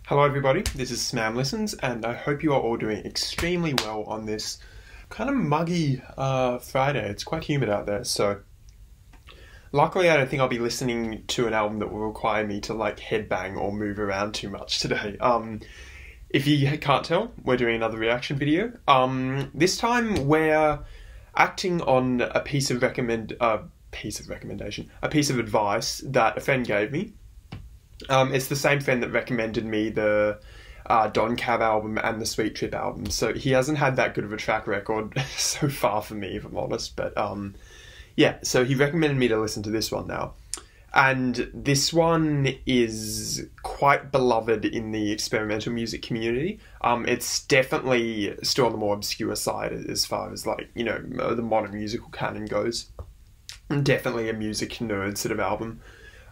Hello everybody, this is SMAM Listens, and I hope you are all doing extremely well on this kind of muggy Friday. It's quite humid out there, so luckily I don't think I'll be listening to an album that will require me to like headbang or move around too much today. If you can't tell, we're doing another reaction video. This time we're acting on a piece of advice that a friend gave me. It's the same friend that recommended me the Don Cab album and the Sweet Trip album, so he hasn't had that good of a track record so far for me, if I'm honest, but yeah, so he recommended me to listen to this one now. And this one is quite beloved in the experimental music community. It's definitely still on the more obscure side as far as, like, you know, the modern musical canon goes. Definitely a music nerd sort of album.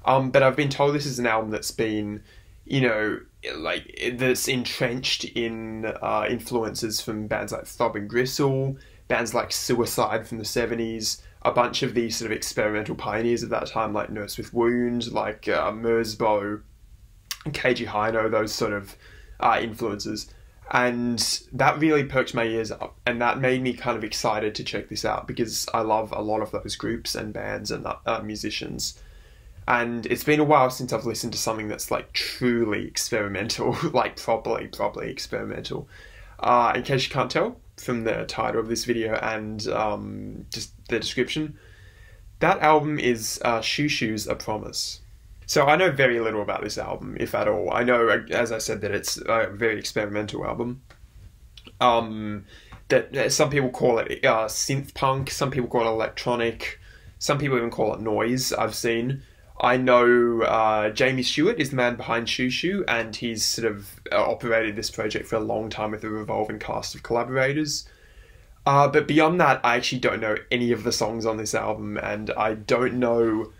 But I've been told this is an album that's been, you know, like, that's entrenched in influences from bands like Throb and Gristle, bands like Suicide from the 70s, a bunch of these sort of experimental pioneers of that time, like Nurse with Wound, like Merzbow, KG Hino, those sort of influences. And that really perked my ears up, and that made me kind of excited to check this out, because I love a lot of those groups and bands and musicians. And it's been a while since I've listened to something that's like truly experimental, like properly experimental. In case you can't tell from the title of this video and just the description, that album is Xiu Xiu's A Promise. So I know very little about this album, if at all. I know, as I said, that it's a very experimental album. That some people call it synth punk, some people call it electronic, some people even call it noise, I've seen. I know Jamie Stewart is the man behind Xiu Xiu, and he's sort of operated this project for a long time with a revolving cast of collaborators. But beyond that, I actually don't know any of the songs on this album, and I don't know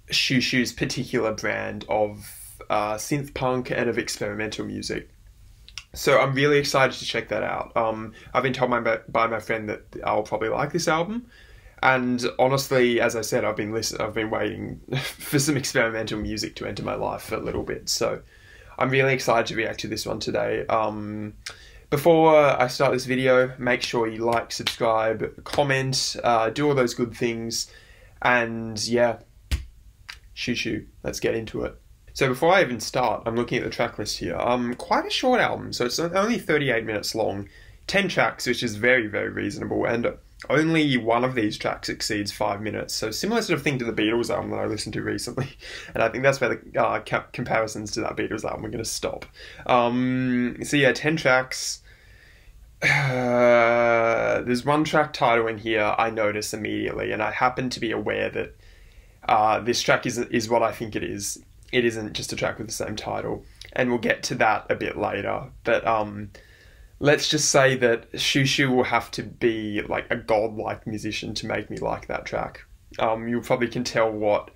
Xiu Xiu's particular brand of synth punk and of experimental music. So I'm really excited to check that out. I've been told by my friend that I'll probably like this album. And honestly, as I said, I've been waiting for some experimental music to enter my life for a little bit. So I'm really excited to react to this one today. Before I start this video, make sure you like, subscribe, comment, do all those good things. And yeah, Xiu Xiu, let's get into it. So before I even start, I'm looking at the track list here. Quite a short album, so it's only 38 minutes long, 10 tracks, which is very, very reasonable, and only one of these tracks exceeds 5 minutes, so similar sort of thing to the Beatles album that I listened to recently, and I think that's where the comparisons to that Beatles album are going to stop. So yeah, 10 tracks. There's one track title in here I notice immediately, and I happen to be aware that this track is what I think it is. It isn't just a track with the same title, and we'll get to that a bit later, but let's just say that Xiu Xiu will have to be like a godlike musician to make me like that track. You probably can tell what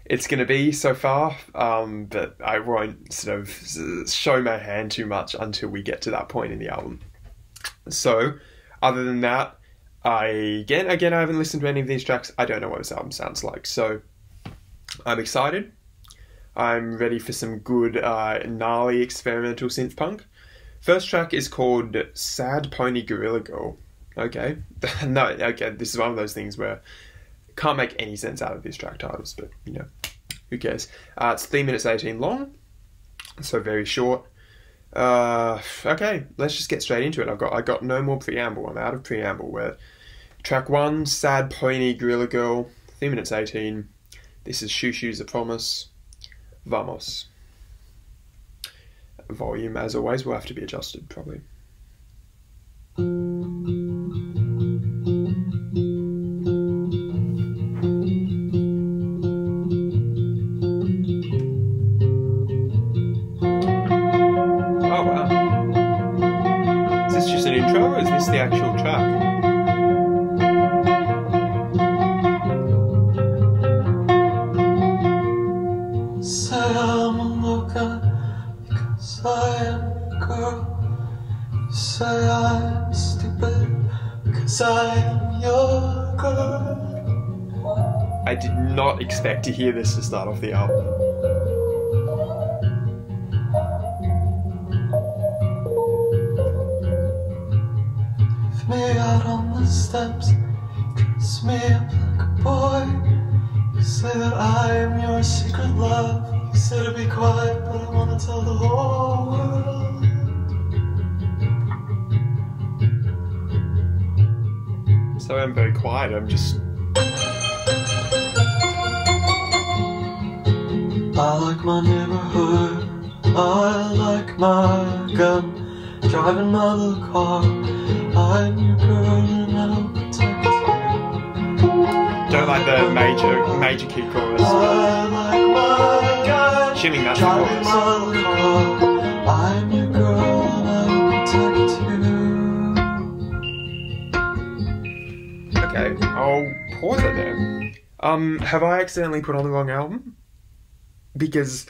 it's going to be so far, but I won't sort of show my hand too much until we get to that point in the album. So, other than that, again, I haven't listened to any of these tracks. I don't know what this album sounds like, so I'm excited. I'm ready for some good, gnarly experimental synth punk. First track is called Sad Pony Guerrilla Girl. Okay. No, okay, this is one of those things where can't make any sense out of these track titles, but, you know, who cares? It's 3 minutes 18 long, so very short. Okay, let's just get straight into it. I got no more preamble. I'm out of preamble. We're track 1, Sad Pony Guerrilla Girl, 3 minutes 18. This is Xiu Xiu's A Promise. Vamos. Volume, as always, will have to be adjusted, probably. Oh, wow. Is this just an intro, or is this the actual track? Say I'm stupid because I am your girl. I did not expect to hear this to start off the album. steps. Dress me up like a boy. You say that I am your secret love. You say to be quiet, but I wanna tell the whole world. So I'm very quiet, I'm just... I like my neighborhood, I like my gun, driving my little car, I'm your girl and I'll protect you. Don't like the major key chorus. I like my gun, Assuming that's the driving chorus. my little car, I'm your girl and I'll protect you. Okay, I'll pause it there. Have I accidentally put on the wrong album? Because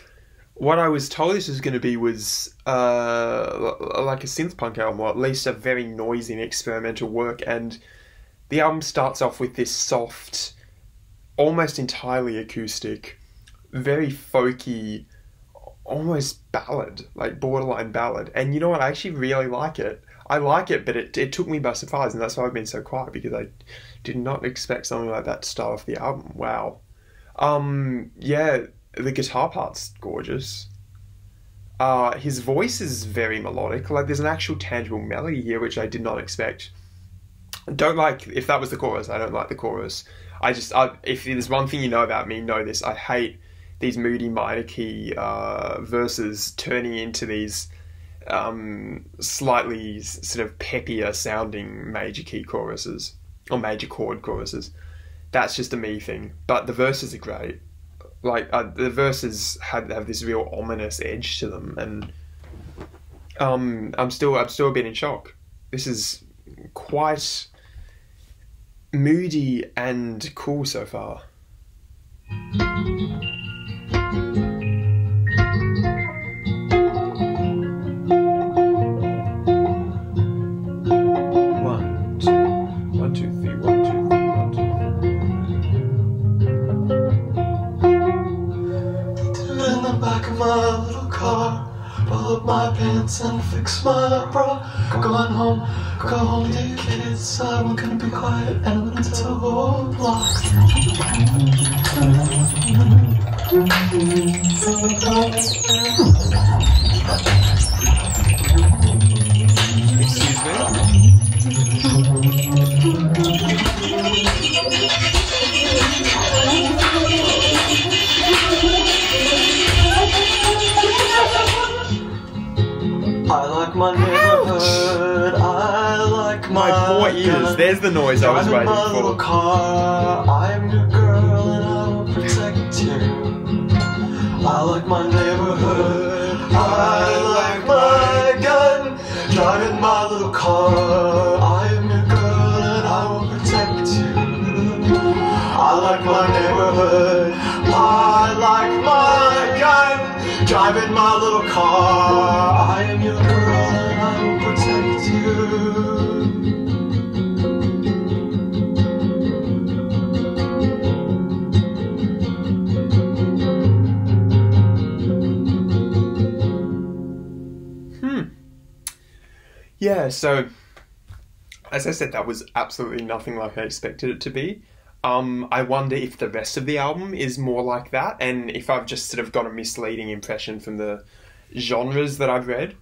what I was told this was going to be was like a synth punk album, or at least a very noisy and experimental work, and the album starts off with this soft, almost entirely acoustic, very folky, almost ballad, like borderline ballad. And you know what? I actually really like it. I like it, but it took me by surprise, and that's why I've been so quiet, because I did not expect something like that to start off the album. Wow. Yeah, the guitar part's gorgeous. His voice is very melodic. Like, there's an actual tangible melody here, which I did not expect. Don't like, if that was the chorus, I don't like the chorus. If there's one thing you know about me, know this. I hate these moody minor key verses turning into these slightly sort of peppier sounding major key choruses, or major chord choruses. That's just a me thing. But the verses are great. Like, the verses have this real ominous edge to them, and I'm still a bit in shock. This is quite moody and cool so far. One, two, three, one, two, three, one, two, Did it in the back of my little car, roll up my pants and fix my bra. Going home, go home to your kids. I'm gonna be quiet and I'm gonna tell the whole block. Excuse me? I like my neighborhood, I like My poor ears. gun. There's the noise I was Driving waiting my little for. car, I'm your girl and I will protect you. I like my neighborhood, I like my gun. Driving my little car, I am your girl and I will protect you. I like my neighborhood, I like my gun. Driving my little car, I am your girl and I will protect you. Yeah, so, as I said, that was absolutely nothing like I expected it to be. I wonder if the rest of the album is more like that, and if I've just sort of got a misleading impression from the genres that I've read.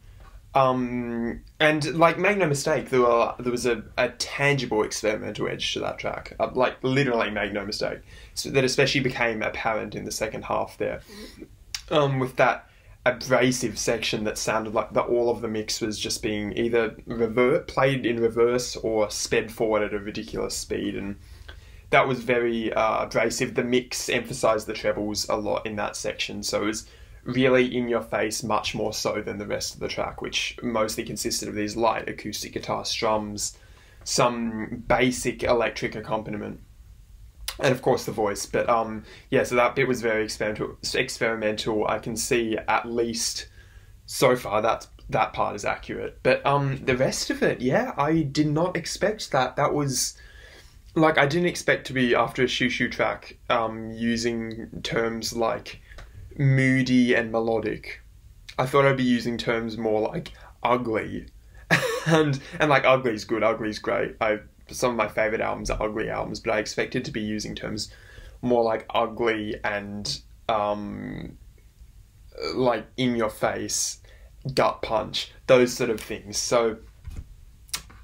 And, like, make no mistake, there was a tangible experimental edge to that track. Like, literally, make no mistake. So that especially became apparent in the second half there. With that abrasive section that sounded like all of the mix was just being either played in reverse or sped forward at a ridiculous speed, and that was very abrasive. The mix emphasised the trebles a lot in that section, so it was really in your face, much more so than the rest of the track, which mostly consisted of these light acoustic guitar strums, some basic electric accompaniment, and of course the voice. But yeah, so that bit was very experimental. I can see, at least so far, that part is accurate. But the rest of it, yeah, I did not expect that. That was, like, I didn't expect to be, after a Xiu Xiu track, using terms like moody and melodic. I thought I'd be using terms more like ugly. and like, ugly's good, ugly's great. some of my favourite albums are ugly albums, but I expected to be using terms more like ugly and like in your face, gut punch, those sort of things. So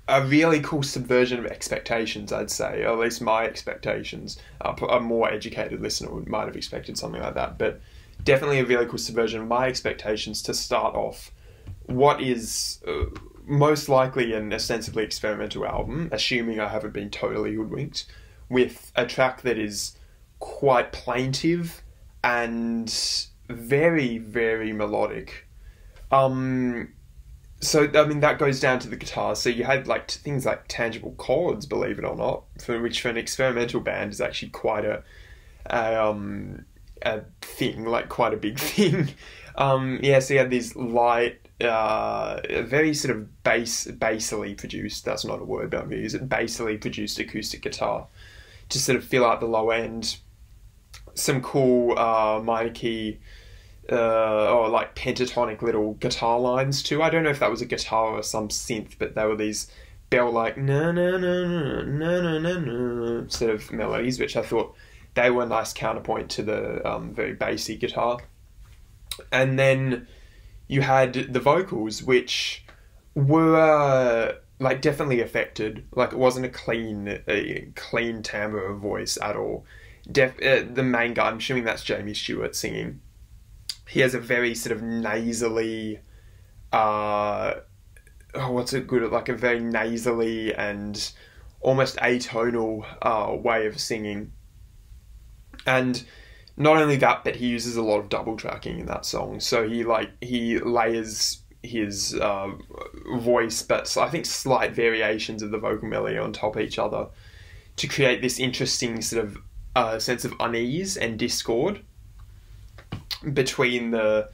a really cool subversion of expectations, I'd say, or at least my expectations. A more educated listener might have expected something like that, but definitely a really cool subversion of my expectations to start off what is most likely an ostensibly experimental album, assuming I haven't been totally hoodwinked, with a track that is quite plaintive and very, very melodic. So, I mean, that goes down to the guitar. So you had like things like tangible chords, believe it or not, which for an experimental band is actually quite a thing, like quite a big thing. Yeah, so you had these light, very sort of bassily produced, that's not a word, but I'm going to use it, bassily produced acoustic guitar to sort of fill out the low end. Some cool minor key or like pentatonic little guitar lines too. I don't know if that was a guitar or some synth, but they were these bell like na na na na na na na sort of melodies, which I thought they were a nice counterpoint to the very bassy guitar. And then you had the vocals, which were like definitely affected. Like it wasn't a clean timbre of voice at all. The main guy, I'm assuming that's Jamie Stewart singing. He has a very sort of nasally, what's it good at? Like a very nasally and almost atonal way of singing. And not only that, but he uses a lot of double tracking in that song. So he layers his voice, but I think slight variations of the vocal melody on top of each other to create this interesting sort of sense of unease and discord between the,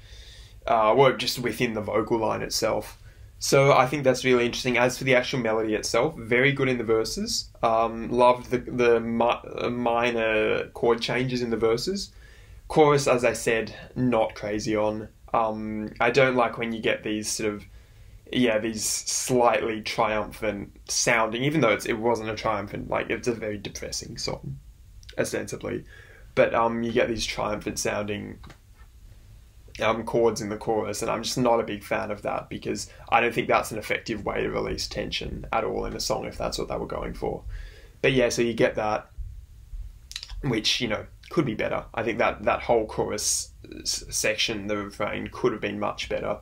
just within the vocal line itself. So I think that's really interesting. As for the actual melody itself, very good in the verses. Loved the minor chord changes in the verses. Chorus, as I said, not crazy on. I don't like when you get these sort of, these slightly triumphant sounding, even though it wasn't a triumphant, like it's a very depressing song, ostensibly. But you get these triumphant sounding chords in the chorus, and I'm just not a big fan of that because I don't think that's an effective way to release tension at all in a song if that's what they were going for. But yeah, so you get that, which, could be better. I think that whole chorus section, the refrain, could have been much better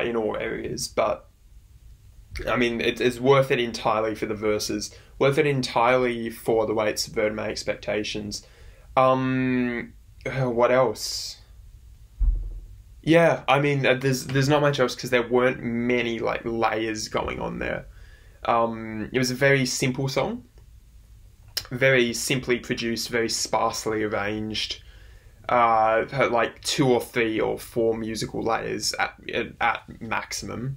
in all areas. But I mean, it's worth it entirely for the verses, worth it entirely for the way it subverted my expectations. What else? Yeah, I mean, there's not much else because there weren't many like layers going on there. It was a very simple song, very simply produced, very sparsely arranged, like 2 or 3 or 4 musical layers at maximum,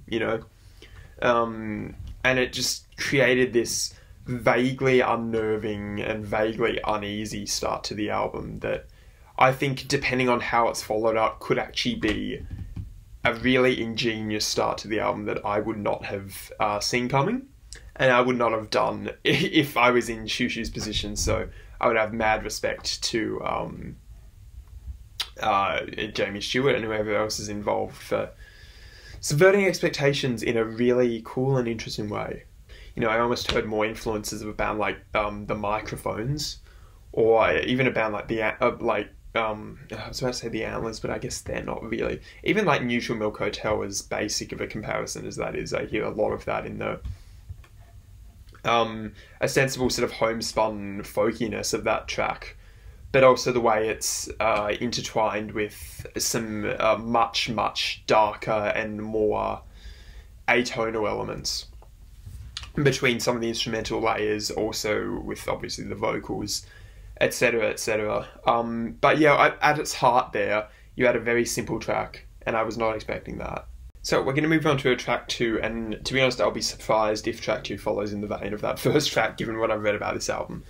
and it just created this vaguely unnerving and vaguely uneasy start to the album that I think, depending on how it's followed up, could actually be a really ingenious start to the album that I would not have seen coming, and I would not have done if I was in Xiu Xiu's position. So I would have mad respect to Jamie Stewart and whoever else is involved for subverting expectations in a really cool and interesting way. I almost heard more influences of a band like the Microphones, or even a band like I was about to say the Antlers, but I guess they're not really. Even like Neutral Milk Hotel, as basic of a comparison as that is, I hear a lot of that in the a sensible sort of homespun folkiness of that track, but also the way it's intertwined with some much, much darker and more atonal elements between some of the instrumental layers, also with obviously the vocals, etc., etc. But yeah, at its heart there, you had a very simple track, and I was not expecting that. So we're going to move on to track 2, and to be honest, I'll be surprised if track 2 follows in the vein of that first track, given what I've read about this album.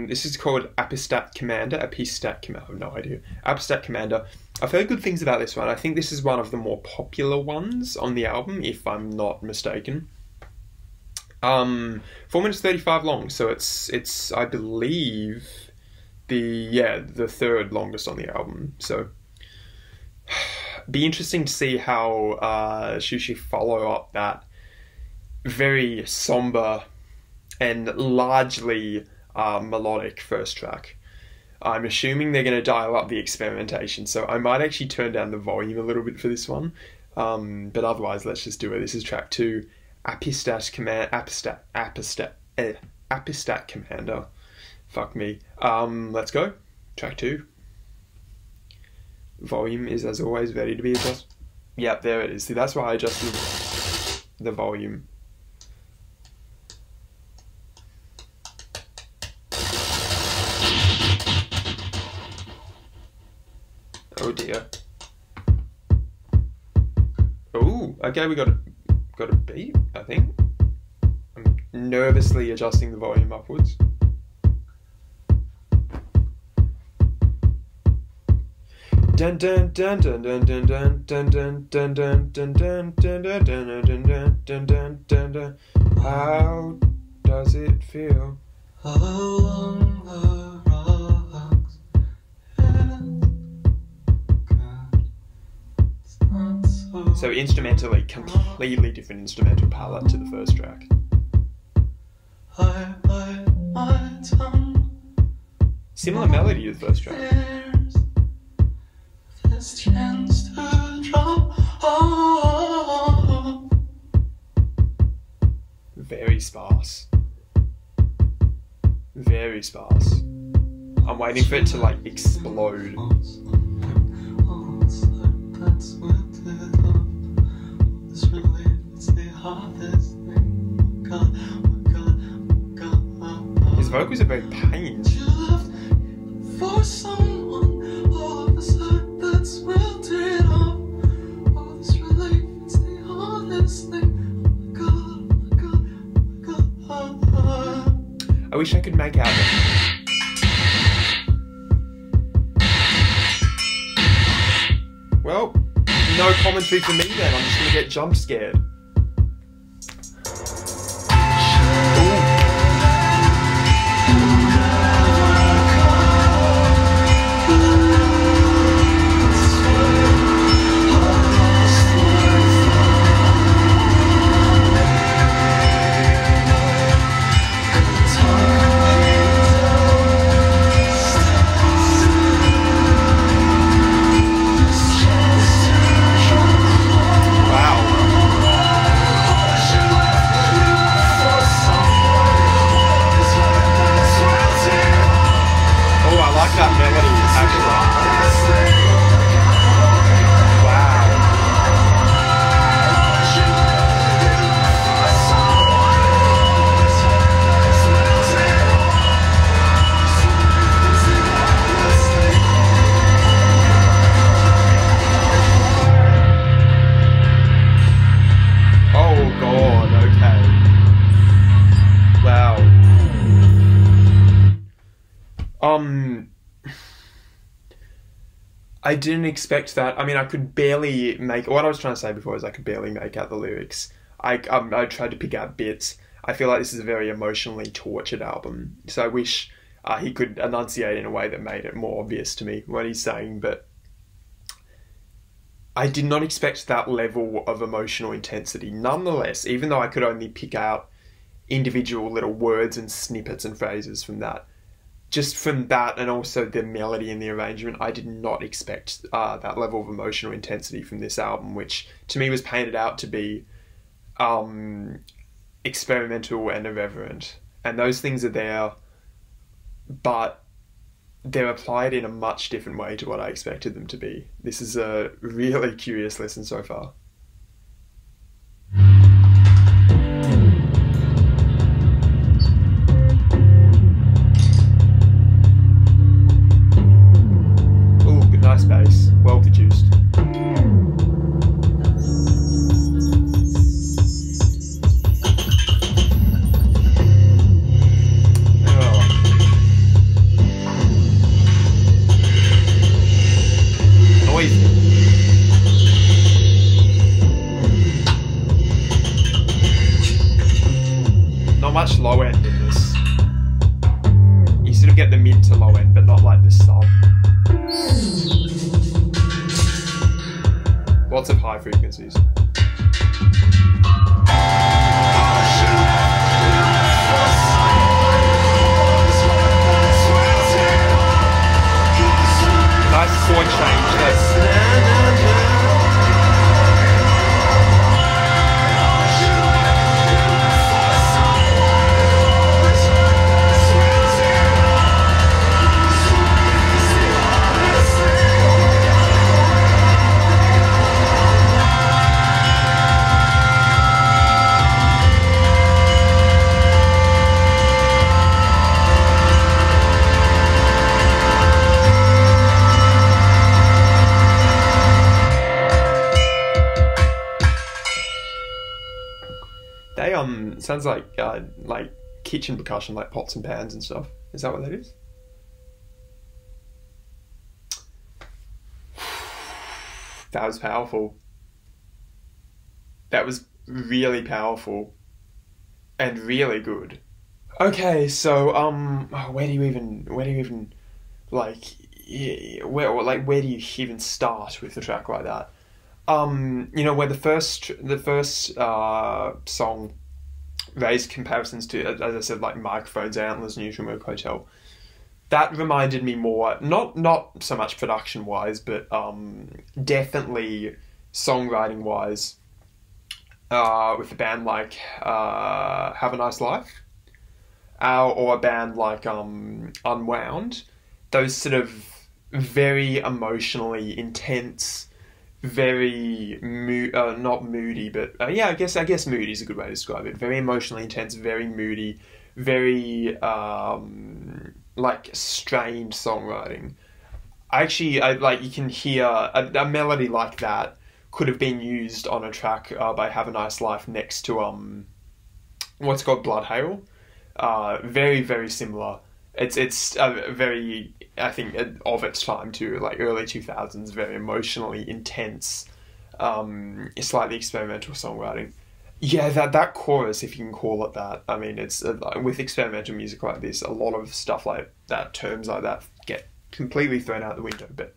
This is called Apistat Commander. I have no idea. Apistat Commander. I've heard good things about this one. I think this is one of the more popular ones on the album, if I'm not mistaken. 4 minutes 35 long, so it's I believe the third longest on the album. So be interesting to see how Xiu Xiu follow up that very somber and largely melodic first track. I'm assuming they're going to dial up the experimentation, so I might actually turn down the volume a little bit for this one. But otherwise, let's just do it. This is track 2, Apistat Commander. Fuck me. Let's go. Track 2. Volume is, as always, ready to be adjusted. Yep, there it is. See, that's why I adjusted the volume. Oh dear. Oh, okay, we got a beat, I think. I'm nervously adjusting the volume upwards. Dun dun dun dun dun dun dun dun dun dun dun dun dun dun dun dun dun dun dun. How does it feel? Along the rocks, so instrumentally, completely different instrumental palette to the first track. I bite my tongue. Similar melody to the first track. This chance to drop off. Very sparse. Very sparse. I'm waiting for it to like explode. His vocals are very pained. For someone, all of a sudden that's wilted off. All this relief, it's the hardest thing. Oh my god, oh my god. I wish I could make out that. Well, no commentary for me then. I'm just gonna get jump scared. I didn't expect that. I mean, I could barely make... What I was trying to say before is I could barely make out the lyrics. I tried to pick out bits. I feel like this is a very emotionally tortured album. So I wish he could enunciate in a way that made it more obvious to me what he's saying. But I did not expect that level of emotional intensity. Nonetheless, even though I could only pick out individual little words and snippets and phrases from that, just from that and also the melody and the arrangement, I did not expect that level of emotional intensity from this album, which to me was painted out to be experimental and irreverent. And those things are there, but they're applied in a much different way to what I expected them to be. This is a really curious listen so far. Nice bass, well produced. low end in this. You sort of get the mid to low end, but not like the sub. Lots of high frequencies. Nice chord change there. Sounds like kitchen percussion, like pots and pans and stuff. Is that what that is? That was powerful. That was really powerful and really good. Okay, so where do you even where do you even start with a track like that? Where the first song raised comparisons to, as I said, like Microphones, Antlers, Neutral Milk Hotel. That reminded me more, not so much production wise, but definitely songwriting wise, with a band like Have a Nice Life, or a band like Unwound. Those sort of very emotionally intense, very not moody, but I guess moody is a good way to describe it. Very emotionally intense, very moody, very like strained songwriting. You can hear a melody like that could have been used on a track by Have a Nice Life next to what's called Blood Hail. Very, very similar. It's very, I think, of its time too, like early 2000s, very emotionally intense, slightly experimental songwriting. Yeah, that chorus, if you can call it that. I mean, it's with experimental music like this, a lot of stuff like that, terms like that, get completely thrown out the window. But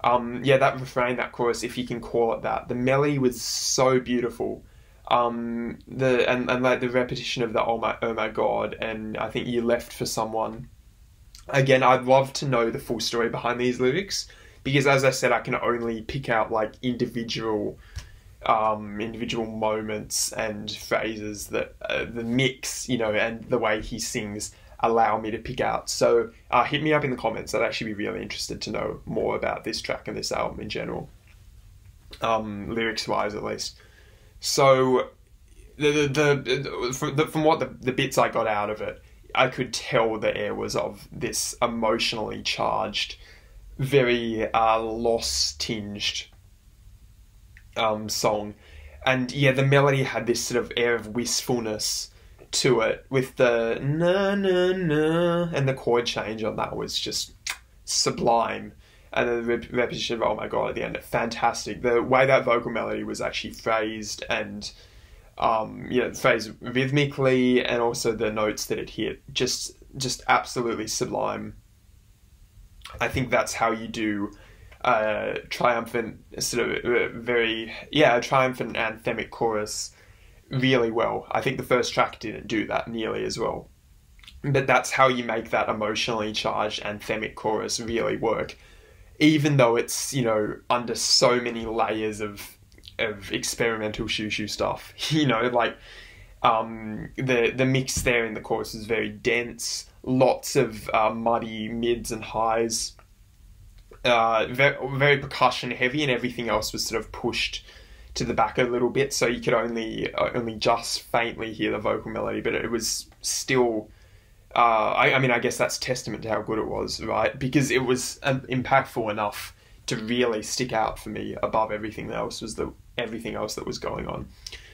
that refrain, that chorus, if you can call it that, the melody was so beautiful. The repetition of the oh my god, and I think you left for someone. Again, I'd love to know the full story behind these lyrics, because as I said, I can only pick out like individual moments and phrases that the mix, and the way he sings allow me to pick out. So hit me up in the comments. I'd actually be really interested to know more about this track and this album in general, lyrics wise at least. So from what the bits I got out of it, I could tell the air was of this emotionally charged, very loss-tinged song. And yeah, the melody had this sort of air of wistfulness to it, with the na na na, and the chord change on that was just sublime. And then the repetition of oh my god at the end, fantastic. The way that vocal melody was actually phrased, and phrased rhythmically, and also the notes that it hit, just absolutely sublime. I think that's how you do triumphant, sort of a triumphant anthemic chorus really well. I think the first track didn't do that nearly as well, but that's how you make that emotionally charged anthemic chorus really work, even though it's under so many layers of experimental Xiu Xiu stuff. The mix there in the chorus is very dense, lots of muddy mids and highs, very percussion heavy, and everything else was sort of pushed to the back a little bit, so you could only just faintly hear the vocal melody, but it was still I guess that's testament to how good it was, right? Because it was impactful enough to really stick out for me above everything else that was going on.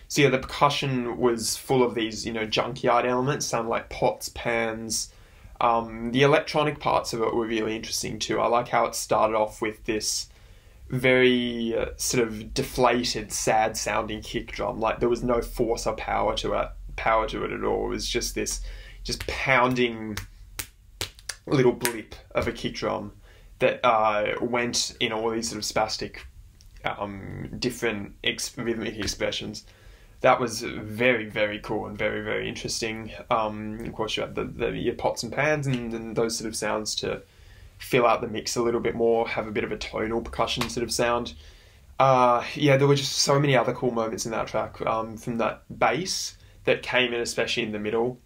So yeah, the percussion was full of these, junkyard elements, sound like pots, pans. The electronic parts of it were really interesting too. I like how it started off with this very sort of deflated, sad sounding kick drum. Like there was no force or power to it, power to it at all. It was just this pounding little blip of a kick drum that went in all these sort of spastic different rhythmic expressions. That was very, very cool and very, very interesting. Of course, you had your pots and pans and those sort of sounds to fill out the mix a little bit more, have a bit of a tonal percussion sort of sound. Yeah, there were just so many other cool moments in that track, from that bass that came in, especially in the middle,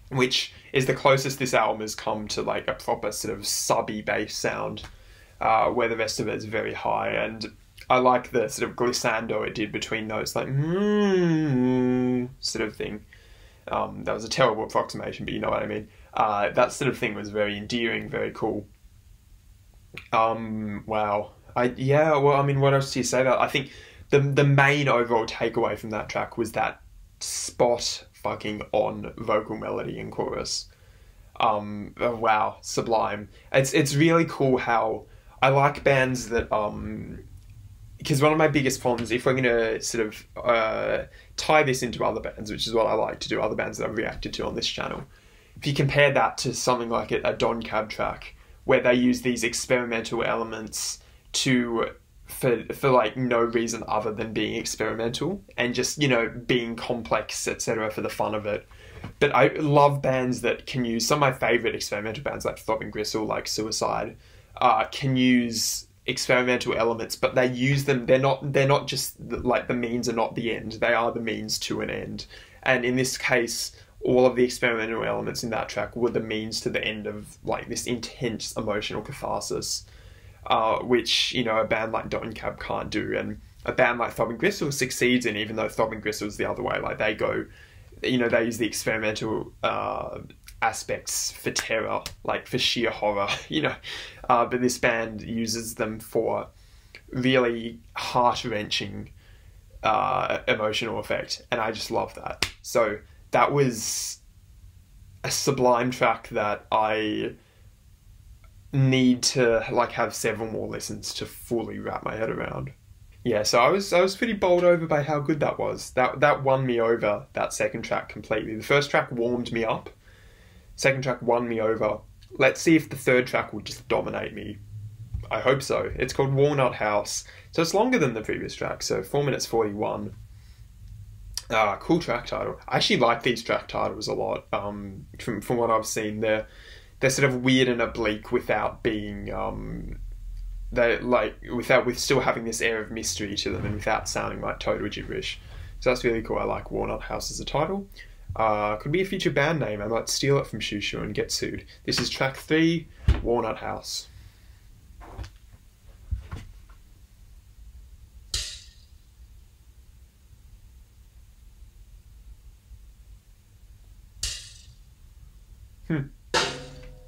which is the closest this album has come to like a proper sort of subby bass sound, where the rest of it is very high. And I like the sort of glissando it did between those, like sort of thing. That was a terrible approximation, but you know what I mean. That sort of thing was very endearing, very cool. Wow. Well, I mean, what else do you say about? I think the main overall takeaway from that track was that spot fucking on vocal melody and chorus. Wow, sublime. It's really cool how I like bands that because one of my biggest problems, if we're going to sort of tie this into other bands, which is what I like to do, other bands that I've reacted to on this channel, if you compare that to something like a Don Cab track, where they use these experimental elements for like no reason other than being experimental and just, you know, being complex, etc., for the fun of it. But I love bands that can use, some of my favourite experimental bands like Throbbing Gristle, like Suicide, can use experimental elements, but they use them, they're not just like the means are not the end, they are the means to an end. And in this case, all of the experimental elements in that track were the means to the end of like this intense emotional catharsis, which, you know, a band like Don Cab can't do, and a band like Throbbing Gristle succeeds in, even though Throbbing Gristle is the other way. Like they go, you know, they use the experimental aspects for terror, like for sheer horror, you know, but this band uses them for really heart-wrenching emotional effect, and I just love that. So that was a sublime track that I need to like have several more listens to fully wrap my head around. Yeah, so I was pretty bowled over by how good that was. That won me over, that second track, completely. The first track warmed me up. Second track won me over. Let's see if the third track will just dominate me. I hope so. It's called Walnut House. So it's longer than the previous track, so 4 minutes 41. Cool track title. I actually like these track titles a lot. From what I've seen, they're sort of weird and oblique without being with still having this air of mystery to them and without sounding like total gibberish. So that's really cool. I like Walnut House as a title. Could be a future band name. I might steal it from Xiu Xiu and get sued. This is track 3, Walnut House.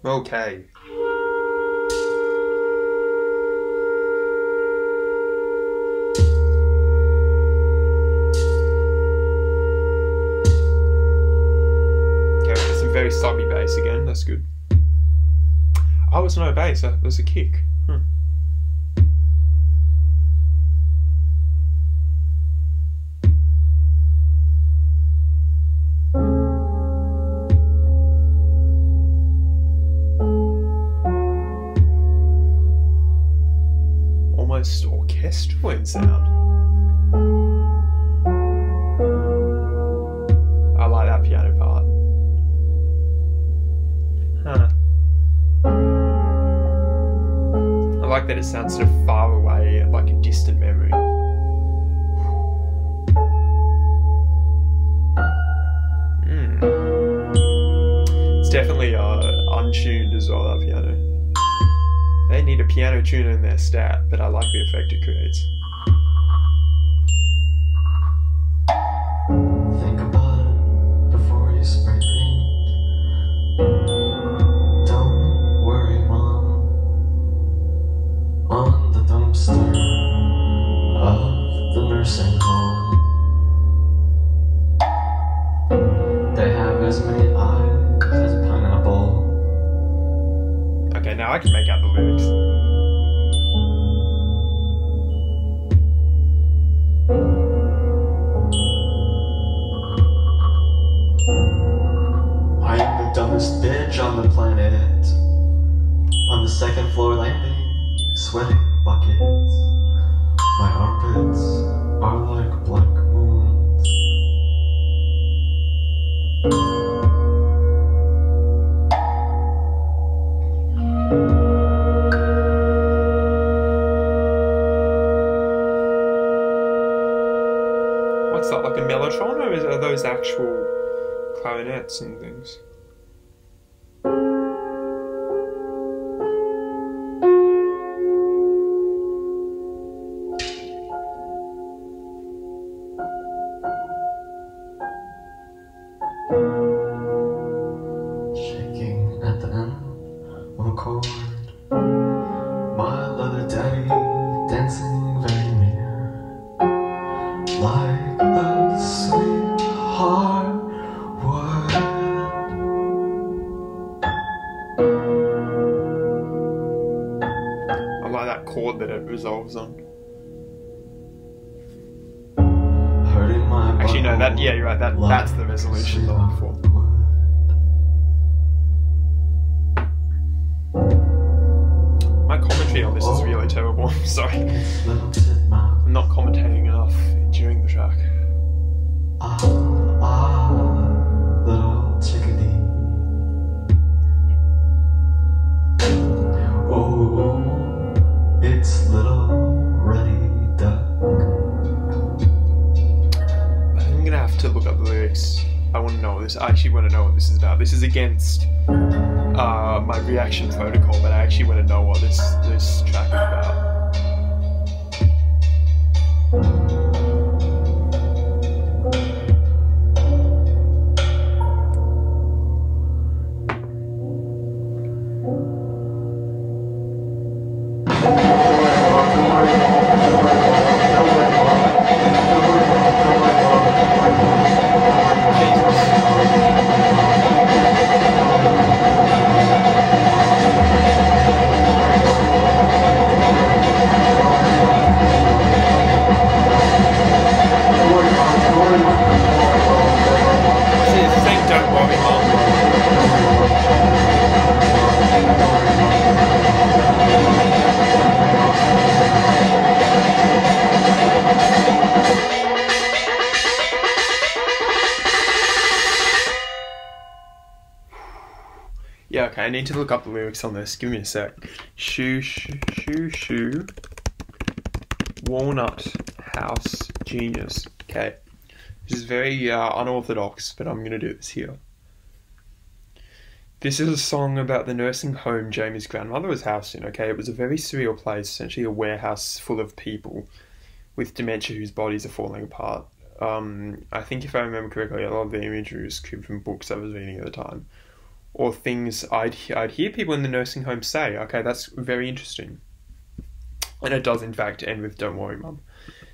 Okay. Very subby bass again, that's good. Oh, it's not a bass, there's a kick. Almost orchestral in sound. I like that piano part. I like that it sounds sort of far away, like a distant memory. It's definitely untuned as well, that piano. They need a piano tuner in their stat, but I like the effect it creates. Think about it before you spray paint. Don't worry, Mom. On the dumpster of the nursing home, they have as many eyes as a pineapple. Okay, now I can make out the lyrics. second floor landing, sweating buckets. My armpits are like black moons. What's that, like a mellotron, or are those actual clarinets and things? Shaking at the end of a chord. My leather daddy dancing very near. Like a sweetheart would. I like that chord that it resolves on. Hurting my Actually, no, that, butthole yeah, you're right, that's the resolution the one before. My commentary on this is really terrible, I'm sorry. Its little tit mouth. I'm not commentating enough during the track. Little chickadee. Oh, it's little ruddy duck. I think I'm gonna have to look up the lyrics. I actually want to know what this is about. This is against my reaction protocol, but I actually want to know what this track is about. Yeah, okay, I need to look up the lyrics on this. Give me a sec. Xiu Xiu, Walnut House, genius. Okay. This is very unorthodox, but I'm going to do this here. This is a song about the nursing home Jamie's grandmother was housed in, okay? It was a very surreal place, essentially a warehouse full of people with dementia whose bodies are falling apart. I think if I remember correctly, a lot of the imagery was cribbed from books I was reading at the time. Or things I'd hear people in the nursing home say. Okay, that's very interesting. And it does in fact end with "Don't worry, Mum."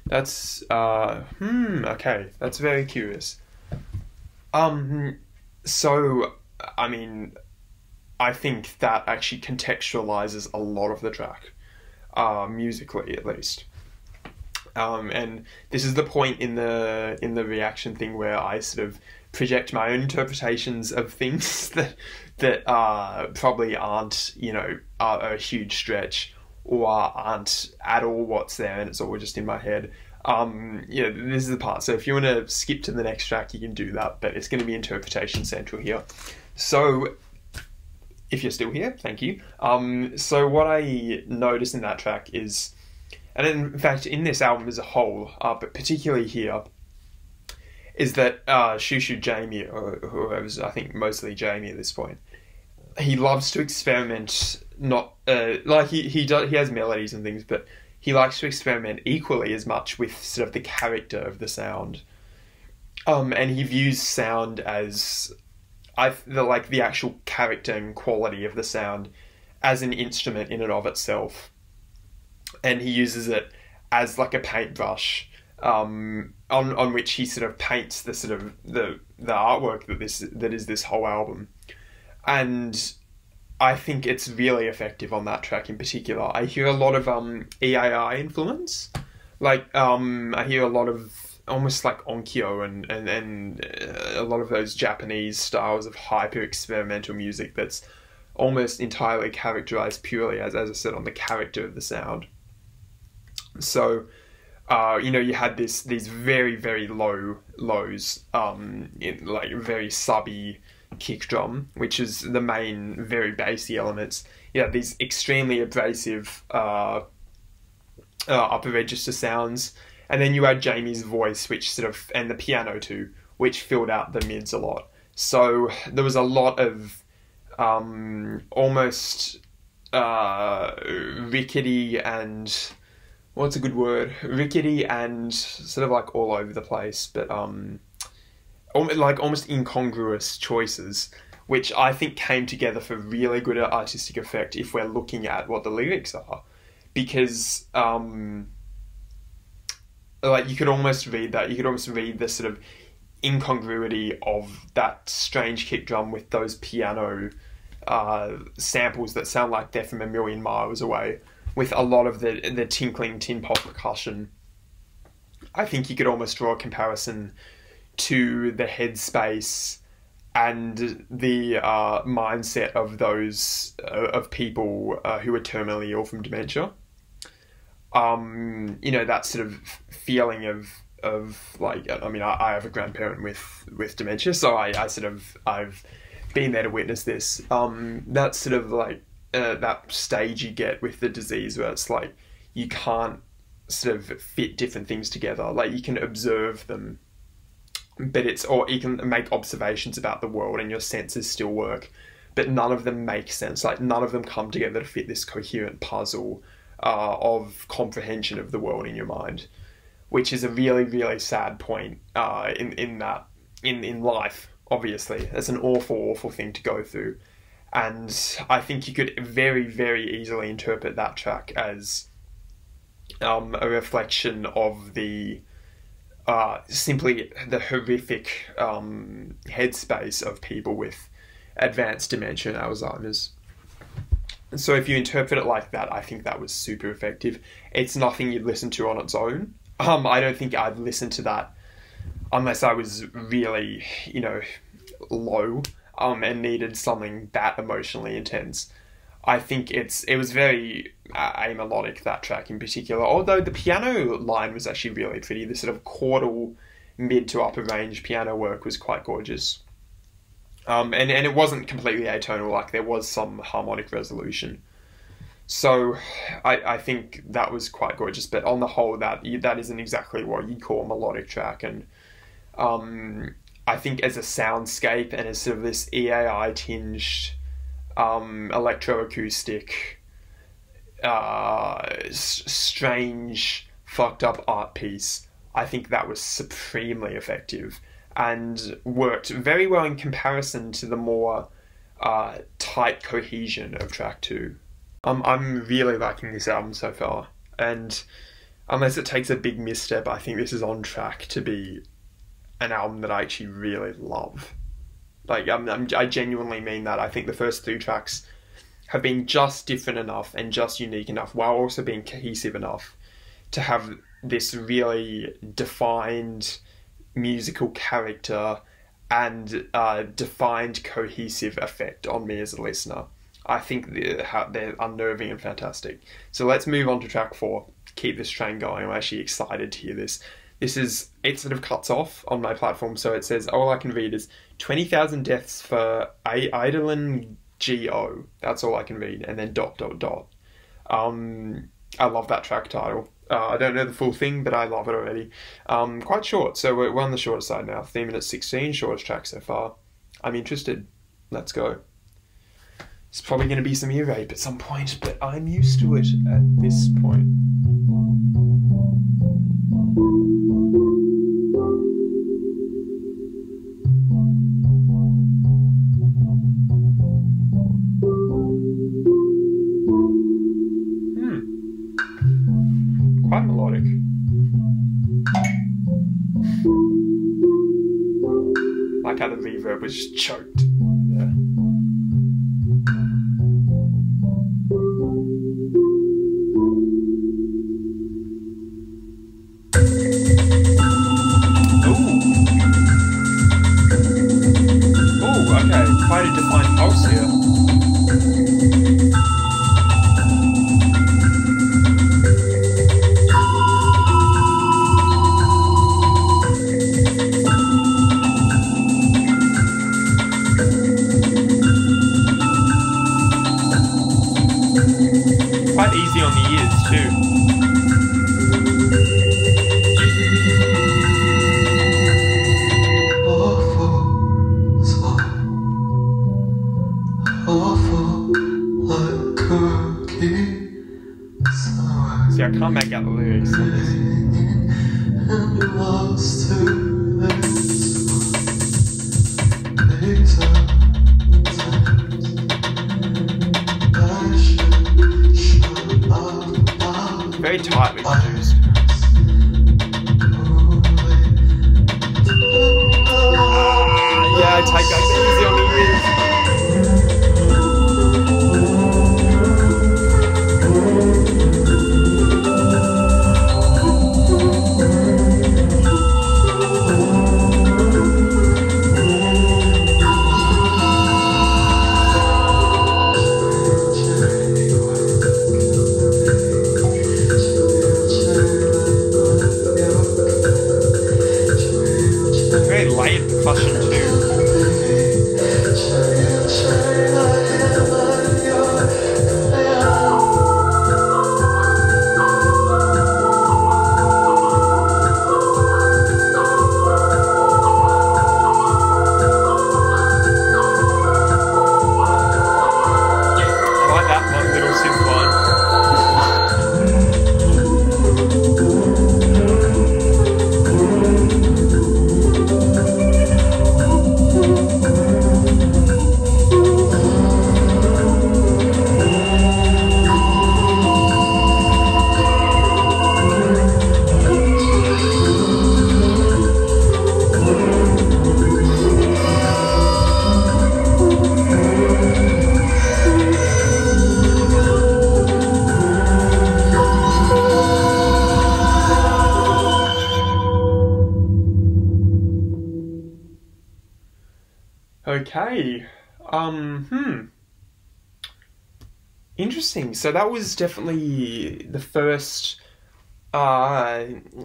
That's okay, that's very curious. So I mean, I think that actually contextualizes a lot of the track, musically at least. And this is the point in the reaction thing where I sort of project my own interpretations of things that probably aren't, are a huge stretch or aren't at all what's there, and it's all just in my head. This is the part. So if you want to skip to the next track, you can do that, but it's going to be interpretation central here. So if you're still here, thank you. So what I noticed in that track is, and in fact in this album as a whole, but particularly here, is that Xiu Xiu Jamie, or whoever's, I think mostly Jamie at this point, he loves to experiment. Not like he has melodies and things, but he likes to experiment equally as much with sort of the character of the sound. And he views sound as the actual character and quality of the sound as an instrument in and of itself, and he uses it as like a paintbrush. On which he sort of paints the sort of the artwork that is this whole album, and I think it's really effective on that track in particular. I hear a lot of EAI influence, like I hear a lot of almost like onkyo and a lot of those Japanese styles of hyper experimental music that's almost entirely characterized purely as I said, on the character of the sound. So, you know, you had these very, very lows, in like very subby kick drum, which is the main very bassy elements. You had these extremely abrasive upper register sounds, and then you had Jamie's voice, which sort of, and the piano too, which filled out the mids a lot. So there was a lot of almost rickety and what's a good word? Rickety and sort of like all over the place, but like almost incongruous choices, which I think came together for really good artistic effect if we're looking at what the lyrics are, because like you could almost read that. You could almost read the sort of incongruity of that strange kick drum with those piano samples that sound like they're from a million miles away, with a lot of the tinkling tin pot percussion. I think you could almost draw a comparison to the headspace and the mindset of those of people who are terminally ill from dementia. You know, that sort of feeling of like, I mean, I have a grandparent with dementia, so I've been there to witness this. That sort of like that stage you get with the disease where it's like you can't sort of fit different things together. Like you can observe them, but or you can make observations about the world and your senses still work, but none of them make sense. Like none of them come together to fit this coherent puzzle of comprehension of the world in your mind, which is a really, really sad point in life. Obviously, it's an awful thing to go through, and I think you could very, very easily interpret that track as a reflection of the simply the horrific headspace of people with advanced dementia and Alzheimer's. So if you interpret it like that, I think that was super effective. It's nothing you'd listen to on its own. I don't think I'd listen to that unless I was really, you know, low and needed something that emotionally intense. I think it was very amelodic, that track in particular, although the piano line was actually really pretty. The sort of chordal mid to upper range piano work was quite gorgeous. And it wasn't completely atonal, like there was some harmonic resolution. So I think that was quite gorgeous, but on the whole that isn't exactly what you'd call a melodic track. And I think as a soundscape and as sort of this EAI tinged electroacoustic strange fucked up art piece, I think that was supremely effective and worked very well in comparison to the more tight cohesion of track 2. I'm really liking this album so far, and unless it takes a big misstep, I think this is on track to be an album that I actually really love. Like, I genuinely mean that. I think the first 3 tracks have been just different enough and just unique enough, while also being cohesive enough to have this really defined musical character and defined cohesive effect on me as a listener. I think they're unnerving and fantastic. So let's move on to track 4. Keep this train going. I'm actually excited to hear this. It sort of cuts off on my platform, so it says, all I can read is 20,000 deaths for Eidelyn G.O. That's all I can read, and then ... I love that track title. I don't know the full thing, but I love it already. Quite short, so we're on the shorter side now. 3 minutes 16, shortest track so far. I'm interested. Let's go. It's probably going to be some ear rape at some point, but I'm used to it at this point. Quite melodic. Like how the reverb was just choked. Yeah. Quite a defined pulse here. very layered percussion too. Okay. Interesting. So that was definitely the first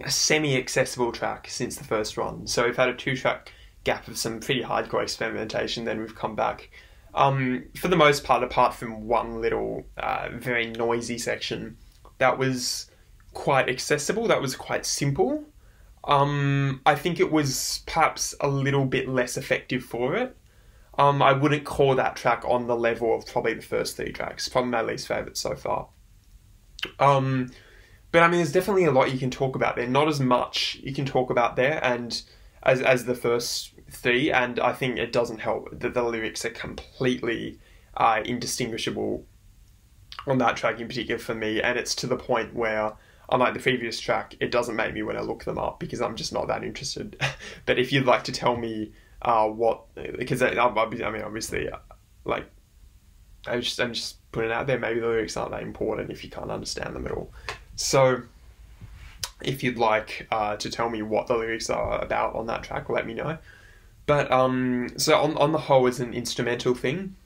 semi-accessible track since the first run. So we've had a 2-track gap of some pretty hardcore experimentation, then we've come back. For the most part, apart from one little very noisy section, that was quite accessible, that was quite simple. I think it was perhaps a little bit less effective for it. I wouldn't call that track on the level of probably the first 3 tracks. Probably my least favourite so far. But I mean, there's definitely a lot you can talk about there. Not as much you can talk about there and as the first 3, and I think it doesn't help that the lyrics are completely indistinguishable on that track in particular for me, and it's to the point where, unlike the previous track, it doesn't make me want to look them up because I'm just not that interested. But if you'd like to tell me because I mean, obviously, like, I'm just putting it out there, maybe the lyrics aren't that important if you can't understand them at all. So, if you'd like to tell me what the lyrics are about on that track, let me know. But, so on the whole, as an instrumental thing,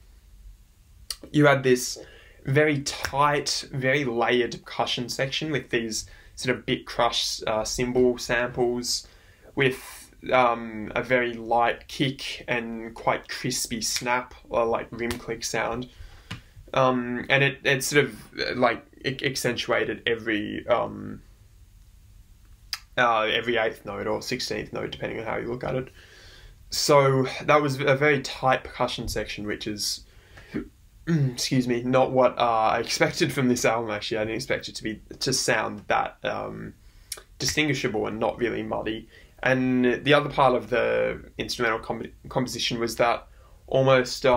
you had this very tight, very layered percussion section with these sort of bit crush cymbal samples with a very light kick and quite crispy snap, or like rim click sound, and it sort of like accentuated every 8th note or 16th note, depending on how you look at it. So that was a very tight percussion section, which is, excuse me, not what I expected from this album. Actually, I didn't expect it to sound that distinguishable and not really muddy. And the other part of the instrumental composition was that almost like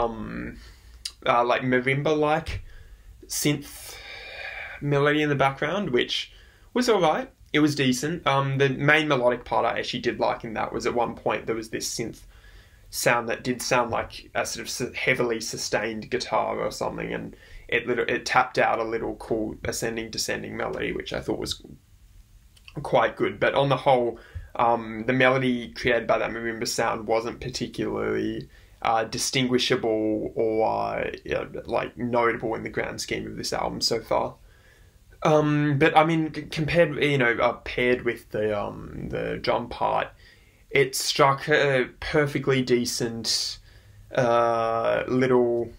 marimba-like synth melody in the background, which was alright. It was decent. The main melodic part I actually did like in that was at one point there was this synth sound that did sound like a sort of heavily sustained guitar or something, and it tapped out a little cool ascending descending melody, which I thought was quite good. But on the whole, the melody created by that marimba sound wasn't particularly distinguishable or like notable in the grand scheme of this album so far. But I mean, compared, paired with the drum part, it struck a perfectly decent little,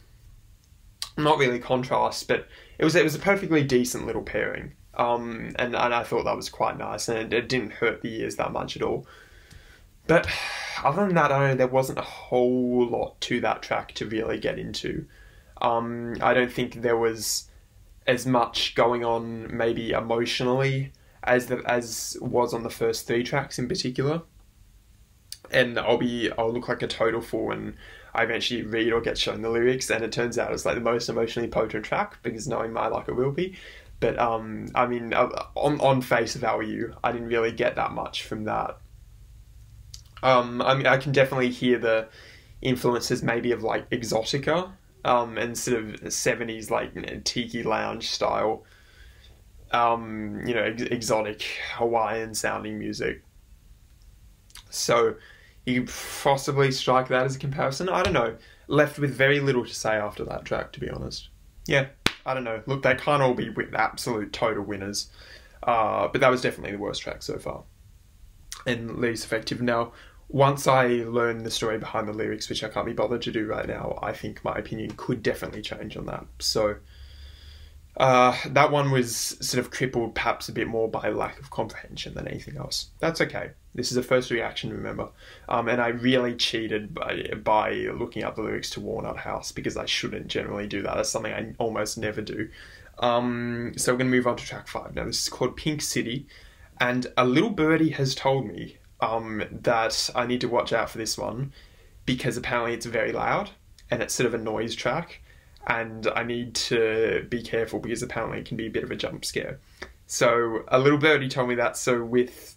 not really contrast, but it was a perfectly decent little pairing. And I thought that was quite nice, and it didn't hurt the ears that much at all. But other than that, there wasn't a whole lot to that track to really get into. I don't think there was as much going on, maybe emotionally, as was on the first 3 tracks in particular. And I'll look like a total fool when I eventually read or get shown the lyrics, and it turns out it's like the most emotionally potent track, because knowing my luck, it will be. But I mean, on face value, I didn't really get that much from that. I mean, I can definitely hear the influences maybe of like Exotica, and sort of 70s like tiki lounge style, exotic Hawaiian sounding music. So you could possibly strike that as a comparison. I don't know. Left with very little to say after that track, to be honest. Yeah, I don't know. Look, they can't all be absolute total winners. But that was definitely the worst track so far, and least effective. Now, once I learn the story behind the lyrics, which I can't be bothered to do right now, I think my opinion could definitely change on that. So that one was sort of crippled perhaps a bit more by lack of comprehension than anything else. That's okay. This is a first reaction, remember. And I really cheated by looking up the lyrics to Walnut House, because I shouldn't generally do that. That's something I almost never do. So we're going to move on to track 5. Now, this is called Pink City, and a little birdie has told me that I need to watch out for this one, because apparently it's very loud, and it's sort of a noise track, and I need to be careful because apparently it can be a bit of a jump scare. So a little birdie told me that, so with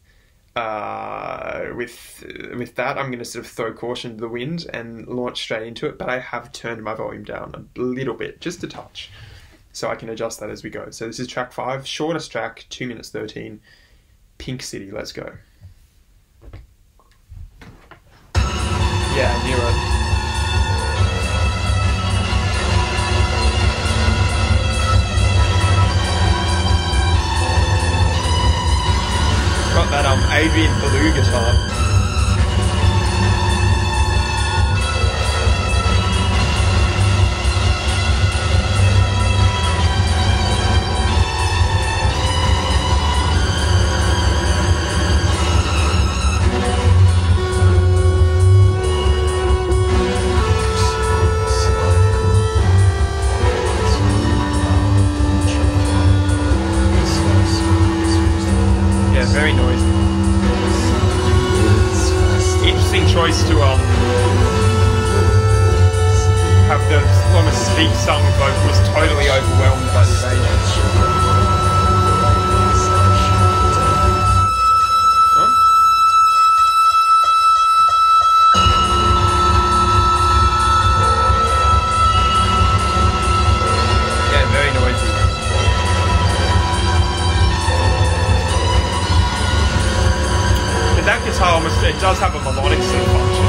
that, I'm going to sort of throw caution to the wind and launch straight into it, but I have turned my volume down a little bit, just a touch, so I can adjust that as we go. So this is track 5, shortest track, 2 minutes 13, Pink City, let's go. Yeah, I knew it. Got that avian blue guitar. Very noisy. Interesting choice to have the almost speak sung vocals totally overwhelmed by the arrangements. Yeah, very noisy. That guitar almost, it does have a melodic sort of function.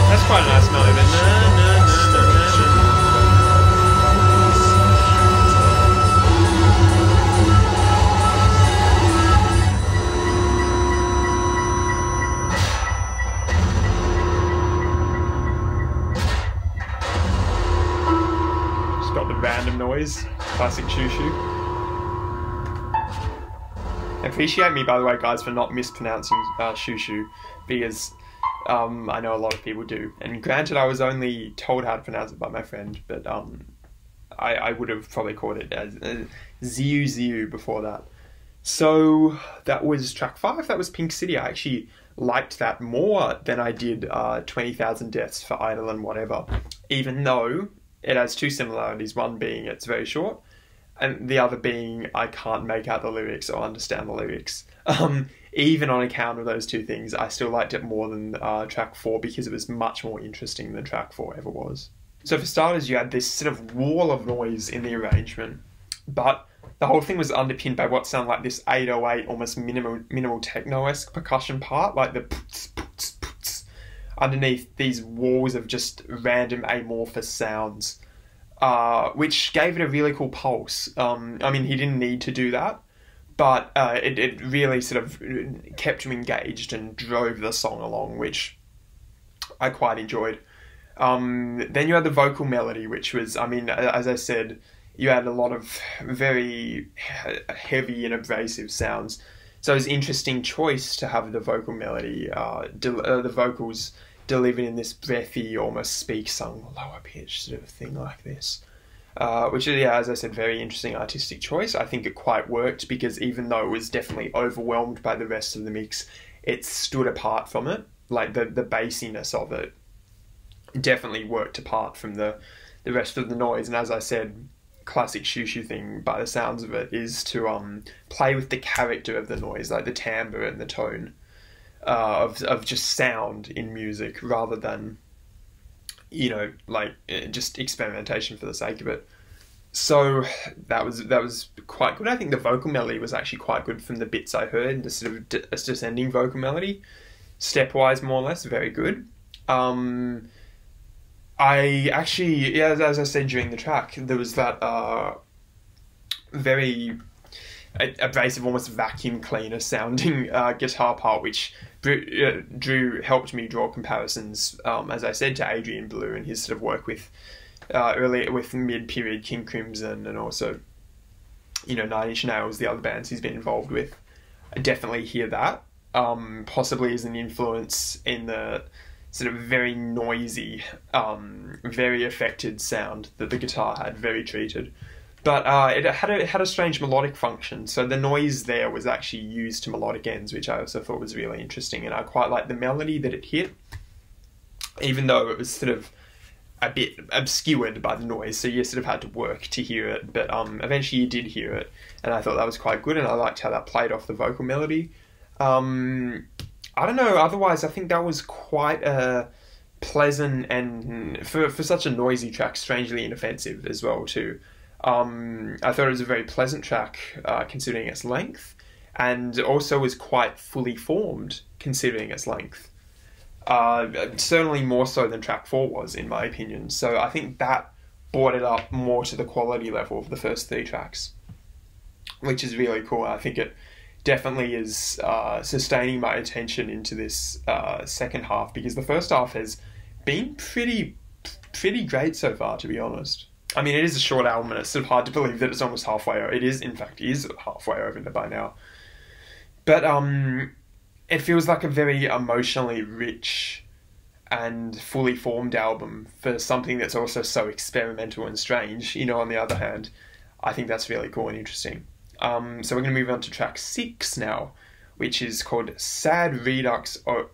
That's quite a nice melody, but random noise, classic Xiu Xiu. Appreciate me, by the way, guys, for not mispronouncing Xiu Xiu, because I know a lot of people do. And granted, I was only told how to pronounce it by my friend, but I would have probably called it as Xiu Xiu before that. So that was track 5. That was Pink City. I actually liked that more than I did 20,000 Deaths for Eidelyn whatever, even though it has two similarities, one being it's very short, and the other being I can't make out the lyrics or understand the lyrics. Even on account of those two things, I still liked it more than track 4 because it was much more interesting than track 4 ever was. So for starters, you had this sort of wall of noise in the arrangement, but the whole thing was underpinned by what sounded like this 808, almost minimal techno-esque percussion part, like the underneath these walls of just random amorphous sounds, which gave it a really cool pulse. I mean, he didn't need to do that, but it really sort of kept him engaged and drove the song along, which I quite enjoyed. Then you had the vocal melody, which was, I mean, as I said, you had a lot of very heavy and abrasive sounds. So it was an interesting choice to have the vocal melody, the vocals delivered in this breathy, almost speak-sung, lower-pitched sort of thing like this. Which is, yeah, as I said, very interesting artistic choice. I think it quite worked because even though it was definitely overwhelmed by the rest of the mix, it stood apart from it. Like the bassiness of it definitely worked apart from the rest of the noise. And as I said, classic Xiu Xiu thing, by the sounds of it, is to play with the character of the noise, like the timbre and the tone of just sound in music, rather than, you know, like just experimentation for the sake of it. So that was quite good. I think the vocal melody was actually quite good from the bits I heard. The sort of descending vocal melody, stepwise more or less, very good. I actually, yeah, as I said during the track, there was that very abrasive, almost vacuum cleaner sounding guitar part, which Drew helped me draw comparisons, as I said, to Adrian Blue and his sort of work with earlier with mid-period King Crimson, and also, you know, Nine Inch Nails, the other bands he's been involved with. I definitely hear that, possibly as an influence in the sort of very noisy, very affected sound that the guitar had, very treated. But it had a strange melodic function, so the noise there was actually used to melodic ends, which I also thought was really interesting, and I quite liked the melody that it hit, even though it was sort of a bit obscured by the noise, so you sort of had to work to hear it, but eventually you did hear it, and I thought that was quite good, and I liked how that played off the vocal melody. I don't know, otherwise I think that was quite a pleasant, and for such a noisy track, strangely inoffensive as well too. I thought it was a very pleasant track, considering its length, and also was quite fully formed considering its length. Certainly more so than track 4 was, in my opinion. So I think that brought it up more to the quality level of the first 3 tracks, which is really cool. I think it definitely is sustaining my attention into this second half, because the first half has been pretty great so far, to be honest. I mean, it is a short album, and it's sort of hard to believe that it's almost halfway over. It is, in fact, halfway over by now. But it feels like a very emotionally rich and fully formed album for something that's also so experimental and strange. You know, on the other hand, I think that's really cool and interesting. So we're going to move on to track 6 now, which is called Sad Redux-O-Grapher.